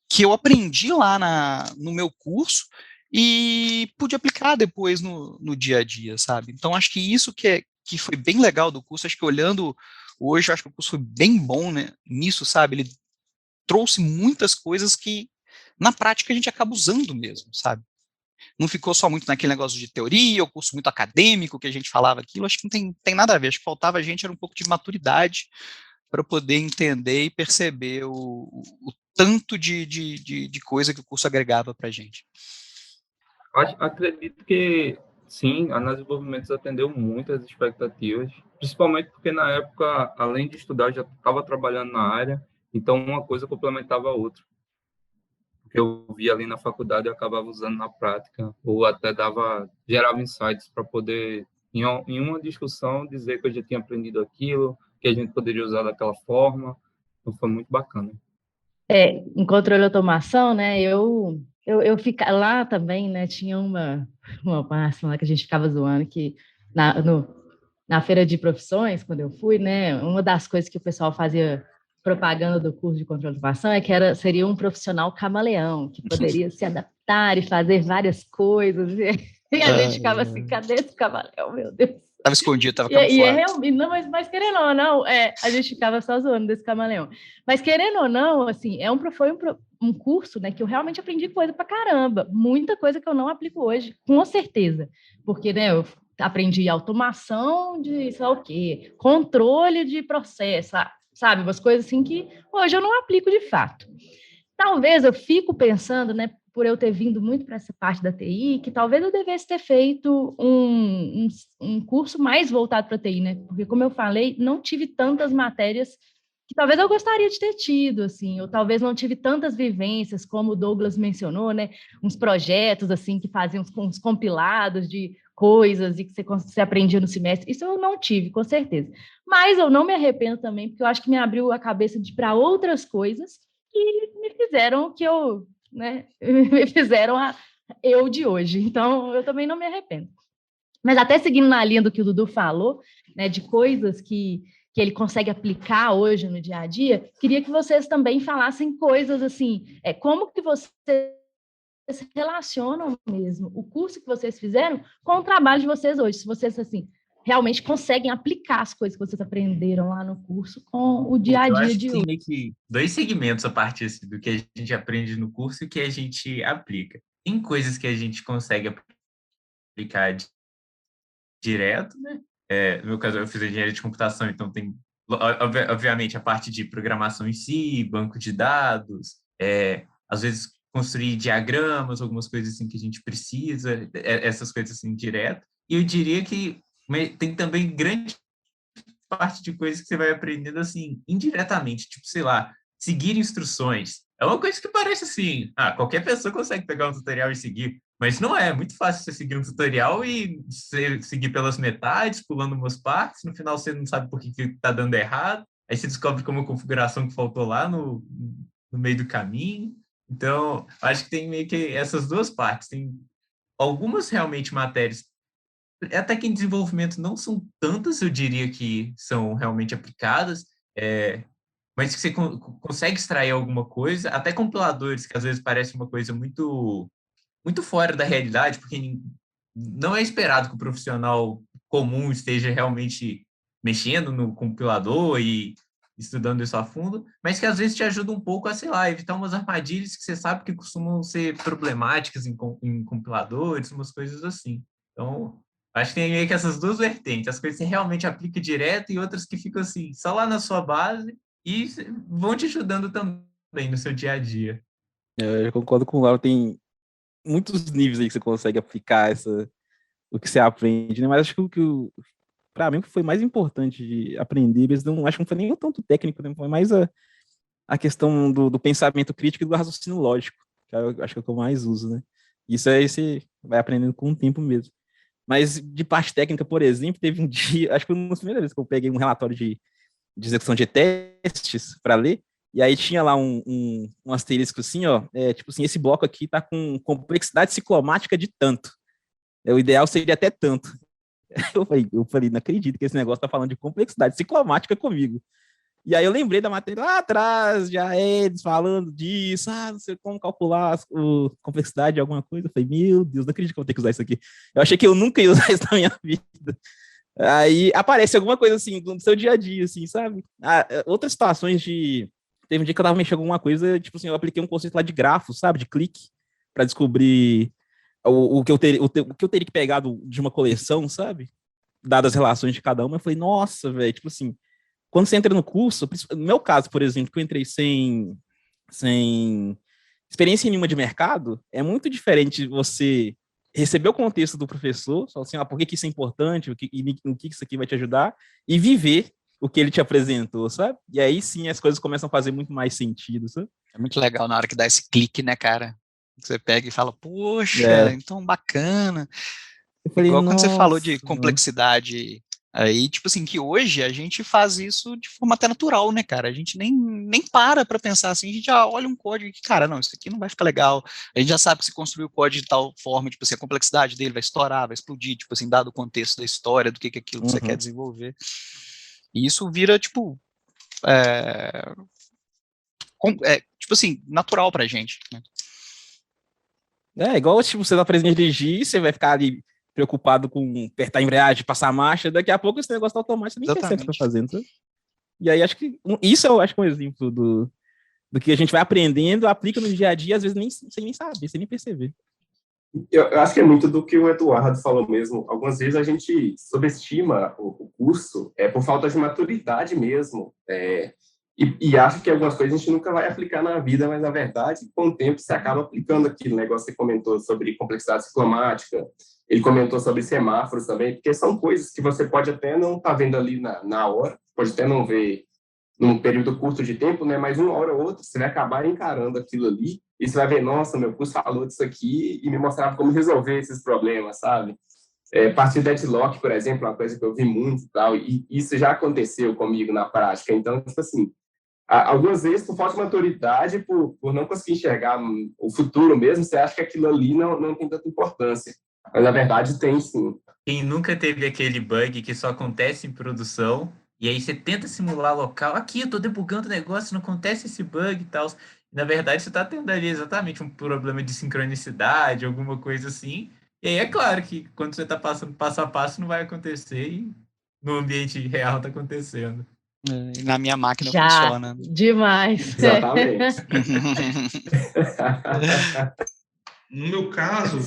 que eu aprendi lá no meu curso e pude aplicar depois no dia a dia, sabe? Então, acho que isso que foi bem legal do curso, acho que olhando hoje, acho que o curso foi bem bom, né, nisso, sabe? Ele trouxe muitas coisas que, na prática, a gente acaba usando mesmo, sabe? Não ficou só muito naquele negócio de teoria, o curso muito acadêmico que a gente falava aquilo, acho que não tem nada a ver, acho que faltava a gente, era um pouco de maturidade para poder entender e perceber o tanto de coisa que o curso agregava para a gente. Acredito que, sim, a Análise de Desenvolvimento atendeu muitas expectativas, principalmente porque, na época, além de estudar, eu já estava trabalhando na área, então uma coisa complementava a outra. O que eu via ali na faculdade, eu acabava usando na prática, ou até gerava insights para poder, em uma discussão, dizer que eu já tinha aprendido aquilo, que a gente poderia usar daquela forma. Então, foi muito bacana. Em controle de automação, né, eu ficava lá também, né, tinha uma máxima lá que a gente ficava zoando, que na feira de profissões, quando eu fui, né, uma das coisas que o pessoal fazia propaganda do curso de controle de automação é que seria um profissional camaleão, que poderia se adaptar e fazer várias coisas, e a gente ficava assim, cadê esse camaleão, meu Deus? Estava escondido, estava camuflado. Não, mas querendo ou não, a gente ficava só zoando desse camaleão. Mas querendo ou não, assim, foi um curso, né, que eu realmente aprendi coisa pra caramba. Muita coisa que eu não aplico hoje, com certeza. Porque, né, eu aprendi automação de, sei lá o quê, controle de processo, sabe? Umas coisas assim que hoje eu não aplico de fato. Talvez eu fico pensando, né, por eu ter vindo muito para essa parte da TI, que talvez eu devesse ter feito um curso mais voltado para a TI, né? Porque, como eu falei, não tive tantas matérias que talvez eu gostaria de ter tido, assim, ou talvez não tive tantas vivências, como o Douglas mencionou, né? Uns projetos, assim, que faziam uns compilados de coisas e que você aprendia no semestre. Isso eu não tive, com certeza. Mas eu não me arrependo também, porque eu acho que me abriu a cabeça para outras coisas que me fizeram né, me fizeram eu de hoje. Então, eu também não me arrependo. Mas até seguindo na linha do que o Dudu falou, né, de coisas que ele consegue aplicar hoje no dia a dia, queria que vocês também falassem coisas assim, como que vocês se relacionam mesmo, o curso que vocês fizeram com o trabalho de vocês hoje, se vocês, assim, realmente conseguem aplicar as coisas que vocês aprenderam lá no curso com o dia a dia de hoje. Tem meio que 2 segmentos a partir assim, do que a gente aprende no curso e que a gente aplica. Tem coisas que a gente consegue aplicar direto, né? No meu caso, eu fiz engenharia de computação, então tem, obviamente, a parte de programação em si, banco de dados, às vezes construir diagramas, algumas coisas assim que a gente precisa, essas coisas assim direto. E eu diria que tem também grande parte de coisas que você vai aprendendo assim, indiretamente, tipo, sei lá, seguir instruções. É uma coisa que parece assim, qualquer pessoa consegue pegar um tutorial e seguir, mas não é muito fácil você seguir um tutorial e você seguir pelas metades, pulando umas partes, no final você não sabe por que tá dando errado, aí você descobre como a configuração que faltou lá no meio do caminho. Então, acho que tem meio que essas duas partes. Tem algumas realmente matérias até que em desenvolvimento não são tantas, eu diria que são realmente aplicadas, mas que você consegue extrair alguma coisa, até compiladores, que às vezes parece uma coisa muito, muito fora da realidade, porque não é esperado que o profissional comum esteja realmente mexendo no compilador e estudando isso a fundo, mas que às vezes te ajuda um pouco a, sei lá, evitar umas armadilhas que você sabe que costumam ser problemáticas em compiladores, umas coisas assim. Então, acho que tem meio que essas duas vertentes, as coisas que você realmente aplica direto e outras que ficam assim, só lá na sua base e vão te ajudando também no seu dia a dia. Eu concordo com o Lauro, tem muitos níveis aí que você consegue aplicar o que você aprende, né? Mas acho que para mim, o que foi mais importante de aprender, mas não, acho que não foi nem o tanto técnico, né? Foi mais a questão do pensamento crítico e do raciocínio lógico, que eu acho que é o que eu mais uso, né? Isso aí você vai aprendendo com o tempo mesmo. Mas de parte técnica, por exemplo, teve um dia, acho que foi uma das primeiras vezes que eu peguei um relatório de execução de testes para ler, e aí tinha lá um asterisco assim, ó, tipo assim, esse bloco aqui tá com complexidade ciclomática de tanto. O ideal seria até tanto. Eu falei, não acredito que esse negócio tá falando de complexidade ciclomática comigo. E aí eu lembrei da matéria lá atrás, já eles falando disso, não sei como calcular a complexidade de alguma coisa. Eu falei, meu Deus, não acredito que eu vou ter que usar isso aqui. Eu achei que eu nunca ia usar isso na minha vida. Aí aparece alguma coisa assim, do seu dia a dia, assim, sabe? Outras situações de... Teve um dia que eu tava mexendo com alguma coisa, tipo assim, eu apliquei um conceito lá de grafo, sabe? De clique, para descobrir o que eu teria que pegar de uma coleção, sabe? Dadas as relações de cada uma. Eu falei, nossa, velho, tipo assim, quando você entra no curso, no meu caso, por exemplo, que eu entrei sem experiência nenhuma de mercado, é muito diferente você receber o contexto do professor, só assim, por que isso é importante, o que isso aqui vai te ajudar, e viver o que ele te apresentou, sabe? E aí sim as coisas começam a fazer muito mais sentido, sabe? É muito legal na hora que dá esse clique, né, cara? Você pega e fala, poxa, então bacana. Eu falei, igual quando você falou nossa, de complexidade aí, tipo assim, que hoje a gente faz isso de forma até natural, né, cara? A gente nem para pensar assim, a gente já olha um código e, cara, não, isso aqui não vai ficar legal. A gente já sabe que se construir o código de tal forma, tipo assim, a complexidade dele vai estourar, vai explodir, tipo assim, dado o contexto da história, do que é aquilo que você quer desenvolver. E isso vira, tipo, tipo assim, natural pra gente, né? Igual, tipo, você tá aprendendo a dirigir, você vai ficar ali preocupado com apertar a embreagem, passar a marcha, daqui a pouco esse negócio tá automático, você nem percebe o que você tá fazendo, sabe? E aí, acho que isso eu acho que é um exemplo do que a gente vai aprendendo, aplica no dia a dia, às vezes sem nem saber, sem nem perceber. Eu acho que é muito do que o Eduardo falou mesmo. Algumas vezes a gente subestima o curso por falta de maturidade mesmo. E acho que algumas coisas a gente nunca vai aplicar na vida, mas, na verdade, com o tempo, você acaba aplicando aquilo. Negócio que você comentou sobre complexidade ciclomática, ele comentou sobre semáforos também, porque são coisas que você pode até não estar vendo ali na hora, pode até não ver num período curto de tempo, né? Mas uma hora ou outra você vai acabar encarando aquilo ali e você vai ver, nossa, meu curso falou disso aqui e me mostrava como resolver esses problemas, sabe? Partir de deadlock, por exemplo, é uma coisa que eu vi muito e tal, e isso já aconteceu comigo na prática. Então, tipo assim, algumas vezes, por falta de maturidade, por não conseguir enxergar o futuro mesmo, você acha que aquilo ali não tem tanta importância. Mas, na verdade, tem sim. Quem nunca teve aquele bug que só acontece em produção, e aí você tenta simular local, aqui eu tô debugando o negócio, não acontece esse bug e tal. Na verdade, você tá tendo ali exatamente um problema de sincronicidade, alguma coisa assim. E aí é claro que quando você tá passando passo a passo, não vai acontecer e no ambiente real tá acontecendo. E na minha máquina Já, funciona. demais. Exatamente. No meu caso,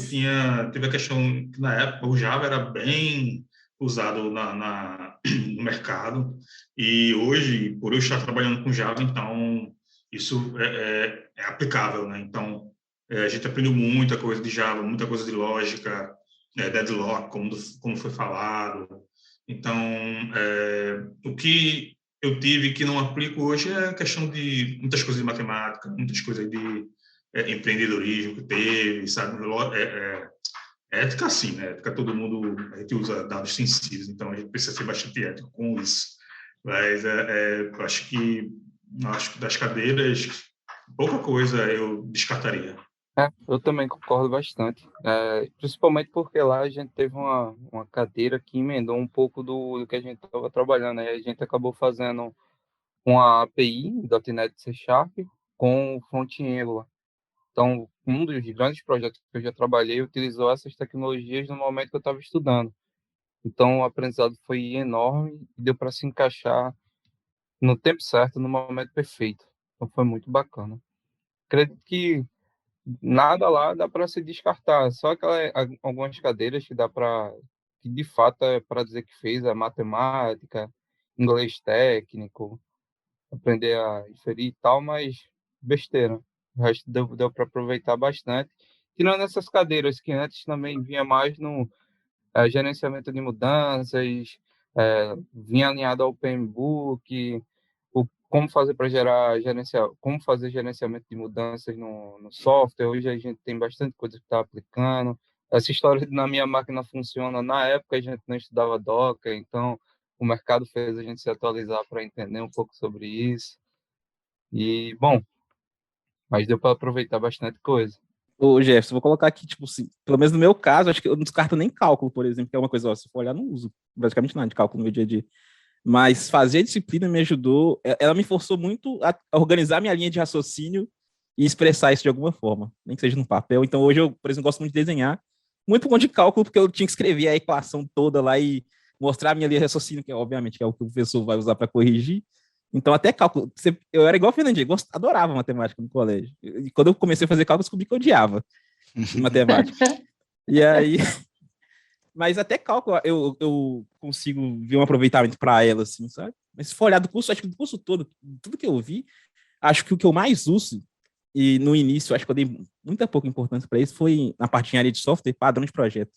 teve a questão que na época o Java era bem usado no mercado, e hoje, por eu estar trabalhando com Java, então isso é aplicável, né? Então, A gente aprendeu muita coisa de Java, muita coisa de lógica, deadlock, como foi falado. Então, o que eu tive que não aplico hoje é a questão de muitas coisas de matemática, muitas coisas de empreendedorismo que teve, sabe? Ética, sim, né? Ética, todo mundo, a gente usa dados sensíveis, então a gente precisa ser bastante ético com isso. Mas eu acho que das cadeiras, pouca coisa eu descartaria. Eu também concordo bastante, principalmente porque lá a gente teve uma cadeira que emendou um pouco do que a gente estava trabalhando, aí a gente acabou fazendo uma API, .NET C Sharp, com front-end Angular. Então, um dos grandes projetos que eu já trabalhei utilizou essas tecnologias no momento que eu estava estudando. Então, o aprendizado foi enorme e deu para se encaixar no tempo certo, no momento perfeito. Então, foi muito bacana. Acredito que nada lá dá para se descartar, só algumas cadeiras que dá para, que de fato é para dizer que fez a matemática, inglês técnico, aprender a inferir e tal, mas besteira. O resto deu para aproveitar bastante. Tirando essas cadeiras que antes também vinha mais no gerenciamento de mudanças, vinha alinhado ao PMBOK, como fazer para como fazer gerenciamento de mudanças no software. Hoje a gente tem bastante coisa que está aplicando. Essa história de na minha máquina funciona, na época a gente não estudava Docker, então o mercado fez a gente se atualizar para entender um pouco sobre isso. E, bom, mas deu para aproveitar bastante coisa. Ô, Jefferson, vou colocar aqui, tipo assim, pelo menos no meu caso, acho que eu não descarto nem cálculo, por exemplo, que é uma coisa, ó, se for olhar, não uso praticamente nada de cálculo no meu dia a dia. Mas fazer a disciplina me ajudou, ela me forçou muito a organizar minha linha de raciocínio e expressar isso de alguma forma, nem que seja no papel. Então hoje eu, por exemplo, gosto muito de desenhar, muito por conta de cálculo, porque eu tinha que escrever a equação toda lá e mostrar a minha linha de raciocínio, que obviamente que é o que o professor vai usar para corrigir. Então até cálculo, eu era igual o Fernandinho, adorava matemática no colégio. E quando eu comecei a fazer cálculo, descobri que eu odiava matemática. E aí, mas até cálculo eu consigo ver um aproveitamento para ela, assim, sabe? Mas se for olhar do curso, acho que do curso todo, tudo que eu vi, acho que o que eu mais uso, e no início acho que eu dei muita pouca importância para isso, foi na parte de área de software, padrão de projeto.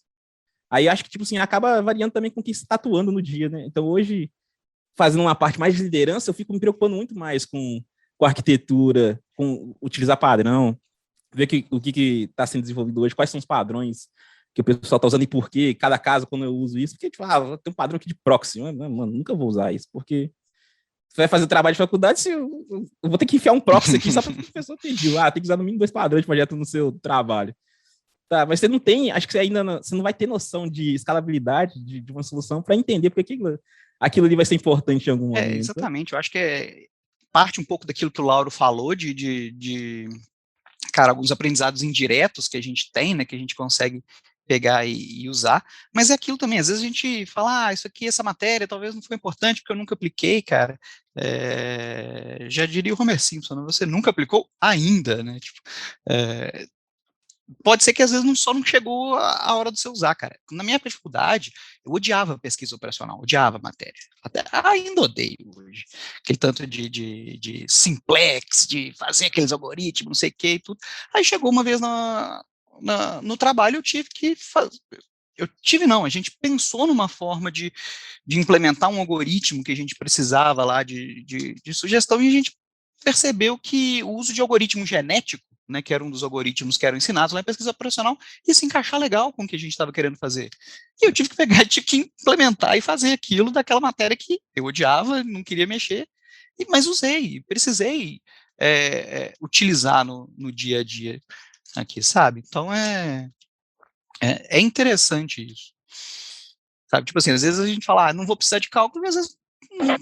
Aí acho que, tipo assim, acaba variando também com o que está atuando no dia, né? Então hoje, fazendo uma parte mais de liderança, eu fico me preocupando muito mais com arquitetura, com utilizar padrão, ver o que está sendo desenvolvido hoje, quais são os padrões que o pessoal está usando e por quê, cada caso, quando eu uso isso, porque, tipo, tem um padrão aqui de proxy, mano, nunca vou usar isso, porque você vai fazer trabalho de faculdade, eu vou ter que enfiar um proxy aqui só porque o professor pediu, tem que usar no mínimo 2 padrões de projeto no seu trabalho. Tá, mas você não tem, acho que você não vai ter noção de escalabilidade de uma solução para entender porque aquilo ali vai ser importante em algum momento. Exatamente, eu acho que parte um pouco daquilo que o Lauro falou, cara, alguns aprendizados indiretos que a gente tem, né, que a gente consegue pegar e usar, mas é aquilo também, às vezes a gente fala, isso aqui, essa matéria talvez não foi importante porque eu nunca apliquei, cara, já diria o Homer Simpson, né, você nunca aplicou ainda, né, tipo, pode ser que às vezes só não chegou a hora de você usar, cara. Na minha época de faculdade, eu odiava pesquisa operacional, odiava matéria. Até ainda odeio hoje. Aquele tanto de simplex, de fazer aqueles algoritmos, não sei o que e tudo. Aí chegou uma vez no trabalho, eu tive que fazer. A gente pensou numa forma de implementar um algoritmo que a gente precisava lá de sugestão e a gente percebeu que o uso de algoritmo genético, né, que era um dos algoritmos que eram ensinados lá em pesquisa operacional, ia se encaixar legal com o que a gente estava querendo fazer. E eu tive que pegar, tive que implementar e fazer aquilo daquela matéria que eu odiava, não queria mexer, mas usei, precisei utilizar no dia a dia aqui, sabe? Então é interessante isso. Sabe, tipo assim, às vezes a gente fala, não vou precisar de cálculo, mas às vezes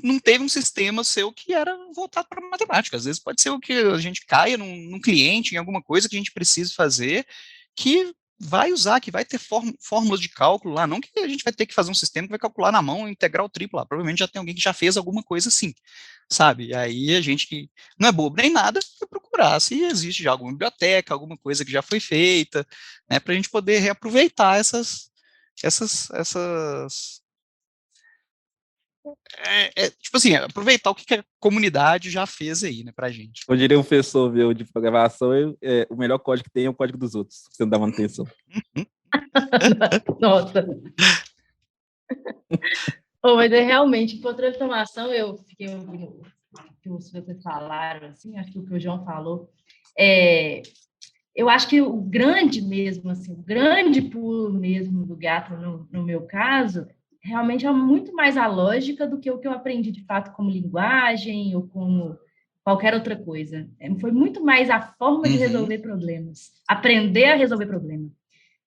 não teve um sistema seu que era voltado para matemática. Às vezes pode ser o que a gente caia num cliente, em alguma coisa que a gente precisa fazer, que vai usar, que vai ter fórmulas de cálculo lá, não que a gente vai ter que fazer um sistema que vai calcular na mão integral tripla, provavelmente já tem alguém que já fez alguma coisa assim, sabe? E aí a gente que não é bobo nem nada, vai procurar se existe já alguma biblioteca, alguma coisa que já foi feita, né, para a gente poder reaproveitar essas tipo assim, aproveitar o que a comunidade já fez aí, né, pra gente. Eu diria um professor meu de programação, o melhor código que tem é o código dos outros, você não dá manutenção. Nossa. Mas realmente, por transformação, eu fiquei ouvindo o que vocês falaram, assim, acho que o que o João falou, eu acho que o grande mesmo, assim, o grande pulo mesmo do gato, no meu caso, realmente é muito mais a lógica do que o que eu aprendi de fato como linguagem ou como qualquer outra coisa. Foi muito mais a forma de resolver problemas, aprender a resolver problemas.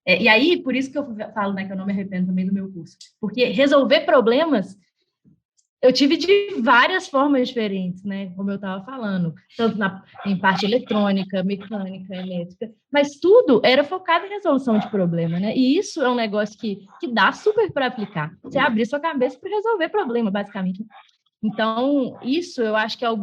E aí, por isso que eu falo, né, que eu não me arrependo também do meu curso, porque resolver problemas eu tive de várias formas diferentes, né? Como eu estava falando, tanto em parte eletrônica, mecânica, elétrica, mas tudo era focado em resolução de problema, né? E isso é um negócio que dá super para aplicar. Você abrir sua cabeça para resolver problema, basicamente. Então, isso eu acho que é o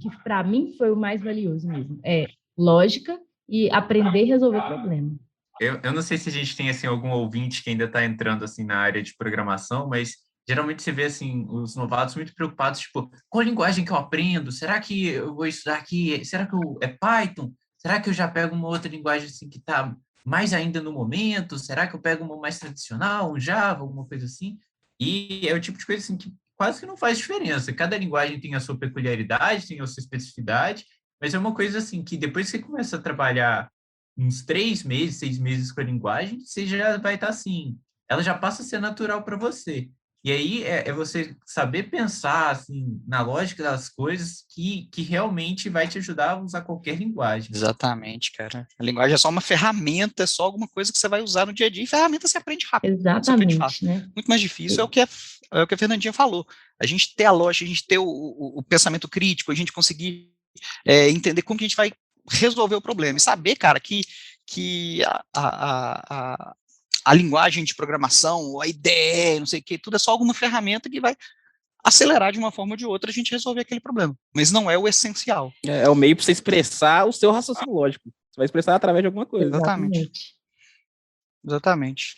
que para mim foi o mais valioso mesmo. É lógica e aprender a resolver problema. Eu não sei se a gente tem assim algum ouvinte que ainda está entrando assim na área de programação, mas geralmente você vê assim os novatos muito preocupados, tipo, qual linguagem que eu aprendo? Será que eu vou estudar aqui? Será que é Python? Será que eu já pego uma outra linguagem assim que está mais ainda no momento? Será que eu pego uma mais tradicional, um Java, alguma coisa assim? E é o tipo de coisa assim que quase que não faz diferença. Cada linguagem tem a sua peculiaridade, tem a sua especificidade, mas é uma coisa assim que depois que você começa a trabalhar uns 3 meses, 6 meses com a linguagem, você já vai estar assim, ela já passa a ser natural para você. E aí é você saber pensar assim, na lógica das coisas que realmente vai te ajudar a usar qualquer linguagem. Exatamente, cara. A linguagem é só uma ferramenta, é só alguma coisa que você vai usar no dia a dia, e ferramenta você aprende rápido. Você aprende fácil. Exatamente, né? Muito mais difícil é o que a Fernandinha falou. A gente ter a lógica, a gente ter o pensamento crítico, a gente conseguir entender como que a gente vai resolver o problema. E saber, cara, que a linguagem de programação, a IDE, não sei o que, tudo é só alguma ferramenta que vai acelerar de uma forma ou de outra a gente resolver aquele problema. Mas não é o essencial. É o meio para você expressar o seu raciocínio lógico. Você vai expressar através de alguma coisa. Exatamente. Exatamente.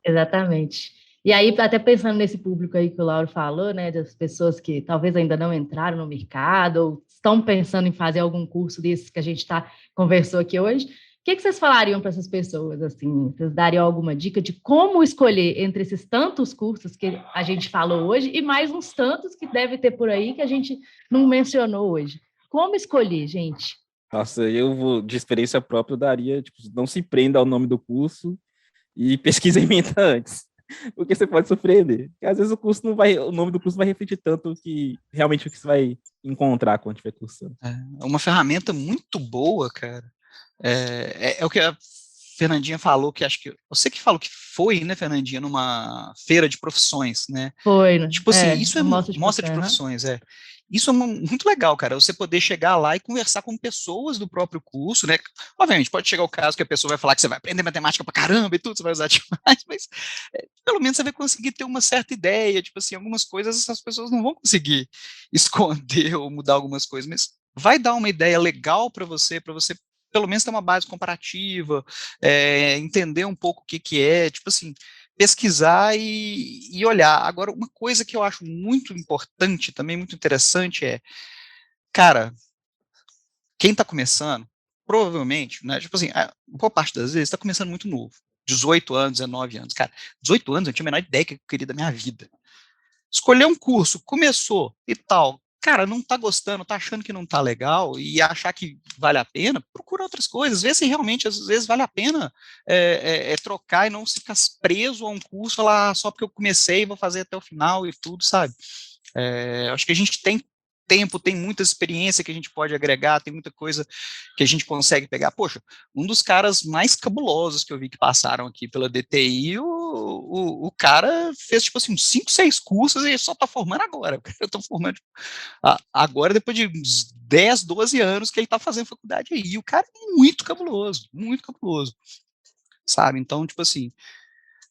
Exatamente. E aí, até pensando nesse público aí que o Lauro falou, né, das pessoas que talvez ainda não entraram no mercado ou estão pensando em fazer algum curso desses que a gente conversou aqui hoje, o que vocês falariam para essas pessoas, assim? Vocês dariam alguma dica de como escolher entre esses tantos cursos que a gente falou hoje e mais uns tantos que deve ter por aí que a gente não mencionou hoje? Como escolher, gente? Nossa, de experiência própria, eu daria, tipo, não se prenda ao nome do curso e pesquisa em mente antes, porque você pode surpreender. Porque às vezes o nome do curso vai refletir tanto que realmente o que você vai encontrar quando estiver cursando. É uma ferramenta muito boa, cara. É o que a Fernandinha falou, que acho que você que falou que foi, né, Fernandinha, numa feira de profissões, né? Foi, né? Tipo assim, isso é mostra de profissões, Isso é muito legal, cara, você poder chegar lá e conversar com pessoas do próprio curso, né? Obviamente, pode chegar o caso que a pessoa vai falar que você vai aprender matemática pra caramba e tudo, você vai usar demais, mas pelo menos você vai conseguir ter uma certa ideia, tipo assim, algumas coisas essas pessoas não vão conseguir esconder ou mudar algumas coisas, mas vai dar uma ideia legal para você pelo menos ter uma base comparativa, entender um pouco o que é, tipo assim, pesquisar e olhar. Agora, uma coisa que eu acho muito importante, também muito interessante cara, quem está começando, provavelmente, né, tipo assim, boa parte das vezes está começando muito novo, 18 anos, 19 anos, cara, 18 anos eu tinha a menor ideia que eu queria da minha vida. Escolher um curso, começou e tal, cara, não tá gostando, tá achando que não tá legal e achar que vale a pena, procura outras coisas, vê se realmente às vezes vale a pena trocar e não se ficar preso a um curso, falar só porque eu comecei vou fazer até o final e tudo, sabe? Acho que a gente tem tempo, tem muita experiência que a gente pode agregar, tem muita coisa que a gente consegue pegar. Poxa, um dos caras mais cabulosos que eu vi que passaram aqui pela DTI, o cara fez, tipo assim, uns 5, 6 cursos e só tá formando agora. Eu tô formando agora, depois de uns 10, 12 anos que ele tá fazendo faculdade aí. E o cara é muito cabuloso, sabe? Então, tipo assim,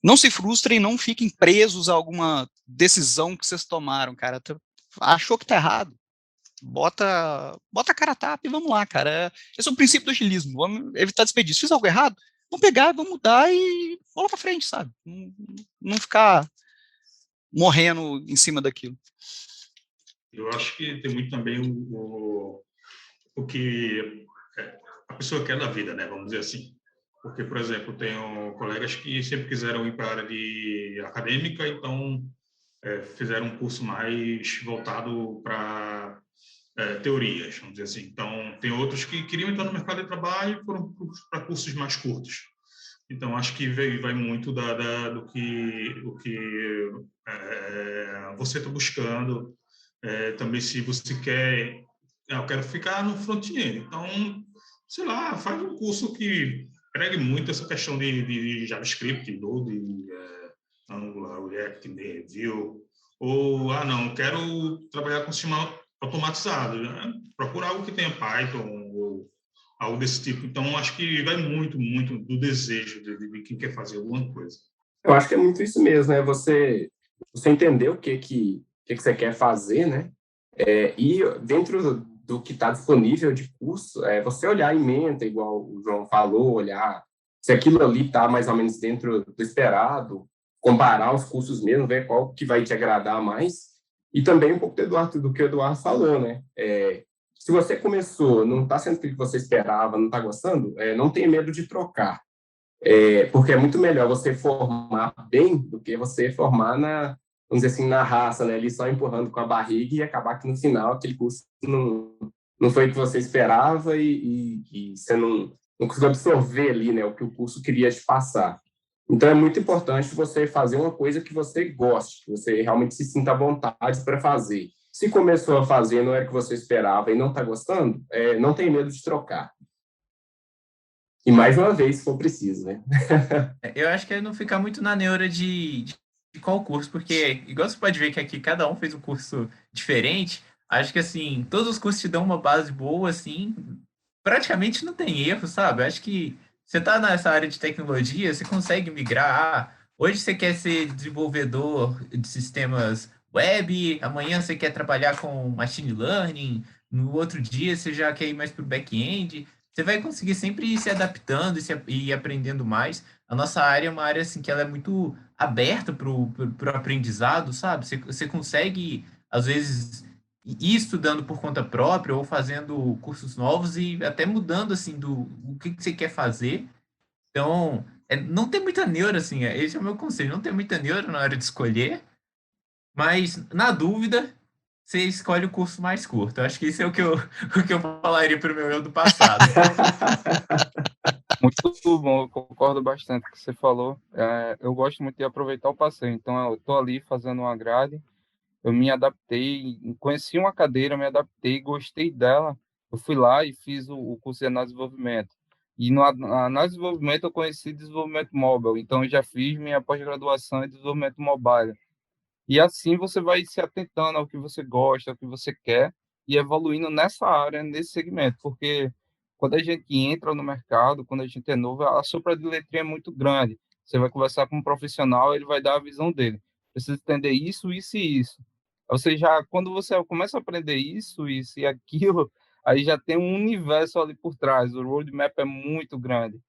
não se frustrem, não fiquem presos a alguma decisão que vocês tomaram, cara. Achou que tá errado? Bota a cara a tapa e vamos lá, cara. Esse é o princípio do agilismo. Vamos evitar desperdício. Fiz algo errado? Vamos pegar, vamos mudar e bola pra frente, sabe? Não ficar morrendo em cima daquilo. Eu acho que tem muito também o que a pessoa quer da vida, né? Vamos dizer assim. Porque, por exemplo, tenho colegas que sempre quiseram ir para a área de acadêmica, então fizeram um curso mais voltado para teorias, vamos dizer assim. Então, tem outros que queriam entrar no mercado de trabalho e foram para cursos mais curtos. Então, acho que vai muito do que você está buscando. Também, se você quer... Eu quero ficar no front-end. Então, sei lá, faz um curso que pregue muito essa questão de JavaScript, Node, Angular, React, Vue. Ou, não, quero trabalhar com sistema automatizado. Né? Procurar algo que tenha Python ou algo desse tipo. Então, acho que vai muito, muito do desejo de quem quer fazer alguma coisa. Eu acho que é muito isso mesmo, né? Você entender o que você quer fazer, né? E dentro do que está disponível de curso, você olhar em mente, igual o João falou, olhar se aquilo ali está mais ou menos dentro do esperado, comparar os cursos mesmo, ver qual que vai te agradar mais. E também um pouco do que o Eduardo falou, né? Se você começou, não está sendo o que você esperava, não está gostando, não tenha medo de trocar. Porque é muito melhor você formar bem do que você formar vamos dizer assim, na raça, né? Ali só empurrando com a barriga e acabar que no final aquele curso não foi o que você esperava e você não conseguiu absorver ali, né? O que o curso queria te passar. Então, é muito importante você fazer uma coisa que você goste, que você realmente se sinta à vontade para fazer. Se começou a fazer, não era o que você esperava e não está gostando, não tem medo de trocar. E mais uma vez, se for preciso, né? Eu acho que é não ficar muito na neura de qual curso, porque, igual você pode ver que aqui cada um fez um curso diferente, acho que, assim, todos os cursos te dão uma base boa, assim, praticamente não tem erro, sabe? Acho que você tá nessa área de tecnologia, você consegue migrar. Hoje você quer ser desenvolvedor de sistemas web, amanhã você quer trabalhar com machine learning, no outro dia você já quer ir mais para o back-end. Você vai conseguir sempre ir se adaptando e aprendendo mais. A nossa área é uma área assim que ela é muito aberta para o aprendizado, sabe? Você consegue, às vezes, ir estudando por conta própria ou fazendo cursos novos e até mudando assim o que você quer fazer. Então, não tem muita neura, assim, esse é o meu conselho, não tem muita neura na hora de escolher, mas na dúvida, você escolhe o curso mais curto. Eu acho que isso é o que eu falaria para o meu eu do passado. Muito bom, eu concordo bastante com o que você falou. Eu gosto muito de aproveitar o passeio, então eu estou ali fazendo uma grade, eu me adaptei, conheci uma cadeira, me adaptei, gostei dela, eu fui lá e fiz o curso de análise de desenvolvimento. E na análise de desenvolvimento eu conheci desenvolvimento mobile, então eu já fiz minha pós-graduação em desenvolvimento mobile. E assim você vai se atentando ao que você gosta, ao que você quer, e evoluindo nessa área, nesse segmento, porque quando a gente entra no mercado, quando a gente é novo, a sopa de letrinha é muito grande. Você vai conversar com um profissional, ele vai dar a visão dele. Precisa entender isso, isso e isso. Ou seja, quando você começa a aprender isso e aquilo, aí já tem um universo ali por trás. O roadmap é muito grande.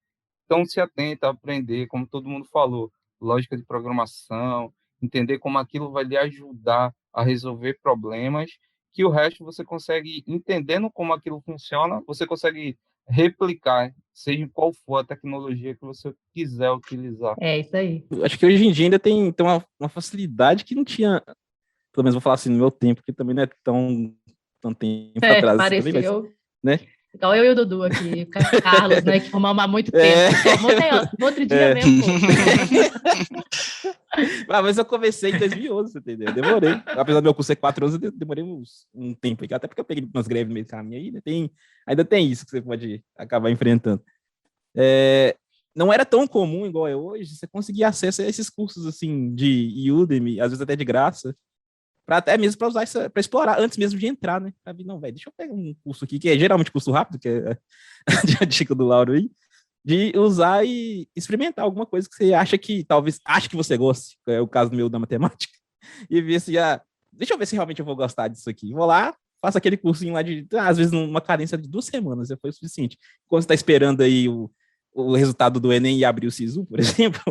Então, se atenta a aprender, como todo mundo falou, lógica de programação, entender como aquilo vai lhe ajudar a resolver problemas, que o resto você consegue, entendendo como aquilo funciona, você consegue replicar, seja qual for a tecnologia que você quiser utilizar. É isso aí. Eu acho que hoje em dia ainda tem uma facilidade que não tinha, pelo menos vou falar assim, no meu tempo, que também não é tão tempo atrás. Pareceu. Também, né? Igual eu e o Dudu aqui, o Carlos, né, que fumamos há muito tempo. No outro dia mesmo. Mas eu comecei em 2011, você entendeu? Eu demorei. Apesar do meu curso ser 4 anos, eu demorei um tempo aqui. Até porque eu peguei umas greves no meio do caminho aí, ainda tem isso que você pode acabar enfrentando. Não era tão comum igual é hoje, você conseguir acesso a esses cursos assim de Udemy, às vezes até de graça, até mesmo para usar isso, para explorar antes mesmo de entrar, né? Pra vir, não, velho, deixa eu pegar um curso aqui, que é geralmente curso rápido, que é a dica do Lauro aí, de usar e experimentar alguma coisa que você acha que, talvez, acha que você goste, que é o caso meu da matemática, e ver se, deixa eu ver se realmente eu vou gostar disso aqui. Vou lá, faço aquele cursinho lá de, às vezes, numa carência de 2 semanas, já foi o suficiente. Quando você está esperando aí o resultado do Enem e abrir o SISU, por exemplo,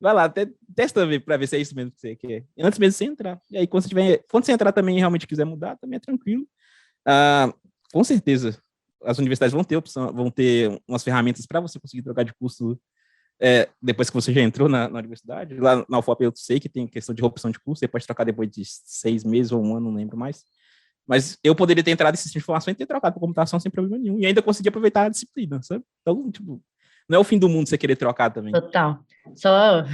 Vai lá, testa pra ver se é isso mesmo que você quer. Antes mesmo de você entrar. E aí, quando você entrar também e realmente quiser mudar, também é tranquilo. Com certeza, as universidades vão ter opção, vão ter umas ferramentas para você conseguir trocar de curso depois que você já entrou na universidade. Lá na UFOP eu sei que tem questão de opção de curso, você pode trocar depois de 6 meses ou 1 ano, não lembro mais. Mas eu poderia ter entrado em sistema de informação e ter trocado para computação sem problema nenhum. E ainda conseguir aproveitar a disciplina, sabe? Então, tipo, não é o fim do mundo você querer trocar também. Total. Só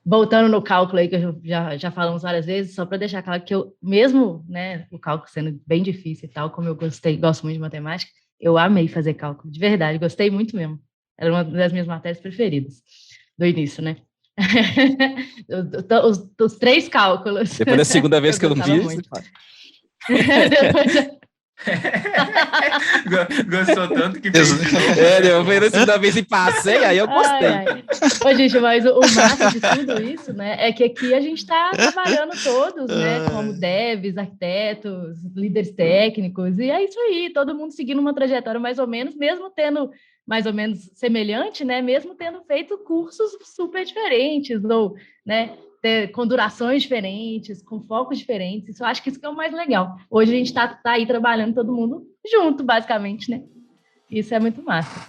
voltando no cálculo aí, que já falamos várias vezes, só para deixar claro que eu, mesmo, né, o cálculo sendo bem difícil e tal, como eu gosto muito de matemática, eu amei fazer cálculo, de verdade, gostei muito mesmo. Era uma das minhas matérias preferidas do início, né? Os 3 cálculos. Depois da segunda vez que eu não fiz. Gostou tanto que fez de novo. Eu fui na segunda vez e passei, aí eu gostei. Ô, gente, mas o massa de tudo isso, né, é que aqui a gente está trabalhando todos, né, como devs, arquitetos, líderes técnicos, e é isso aí, todo mundo seguindo uma trajetória mais ou menos, mesmo tendo mais ou menos semelhante, né, mesmo tendo feito cursos super diferentes, ou, né, com durações diferentes, com focos diferentes. Isso, eu acho que isso que é o mais legal. Hoje a gente está aí trabalhando todo mundo junto, basicamente, né? Isso é muito massa.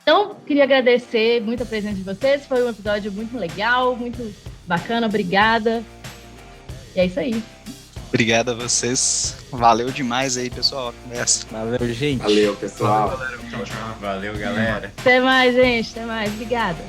Então, queria agradecer muito a presença de vocês. Foi um episódio muito legal, muito bacana. Obrigada. E é isso aí. Obrigado a vocês. Valeu demais aí, pessoal. Conversa. Valeu, gente. Valeu, pessoal. Valeu, galera. Até mais, gente. Até mais. Obrigada.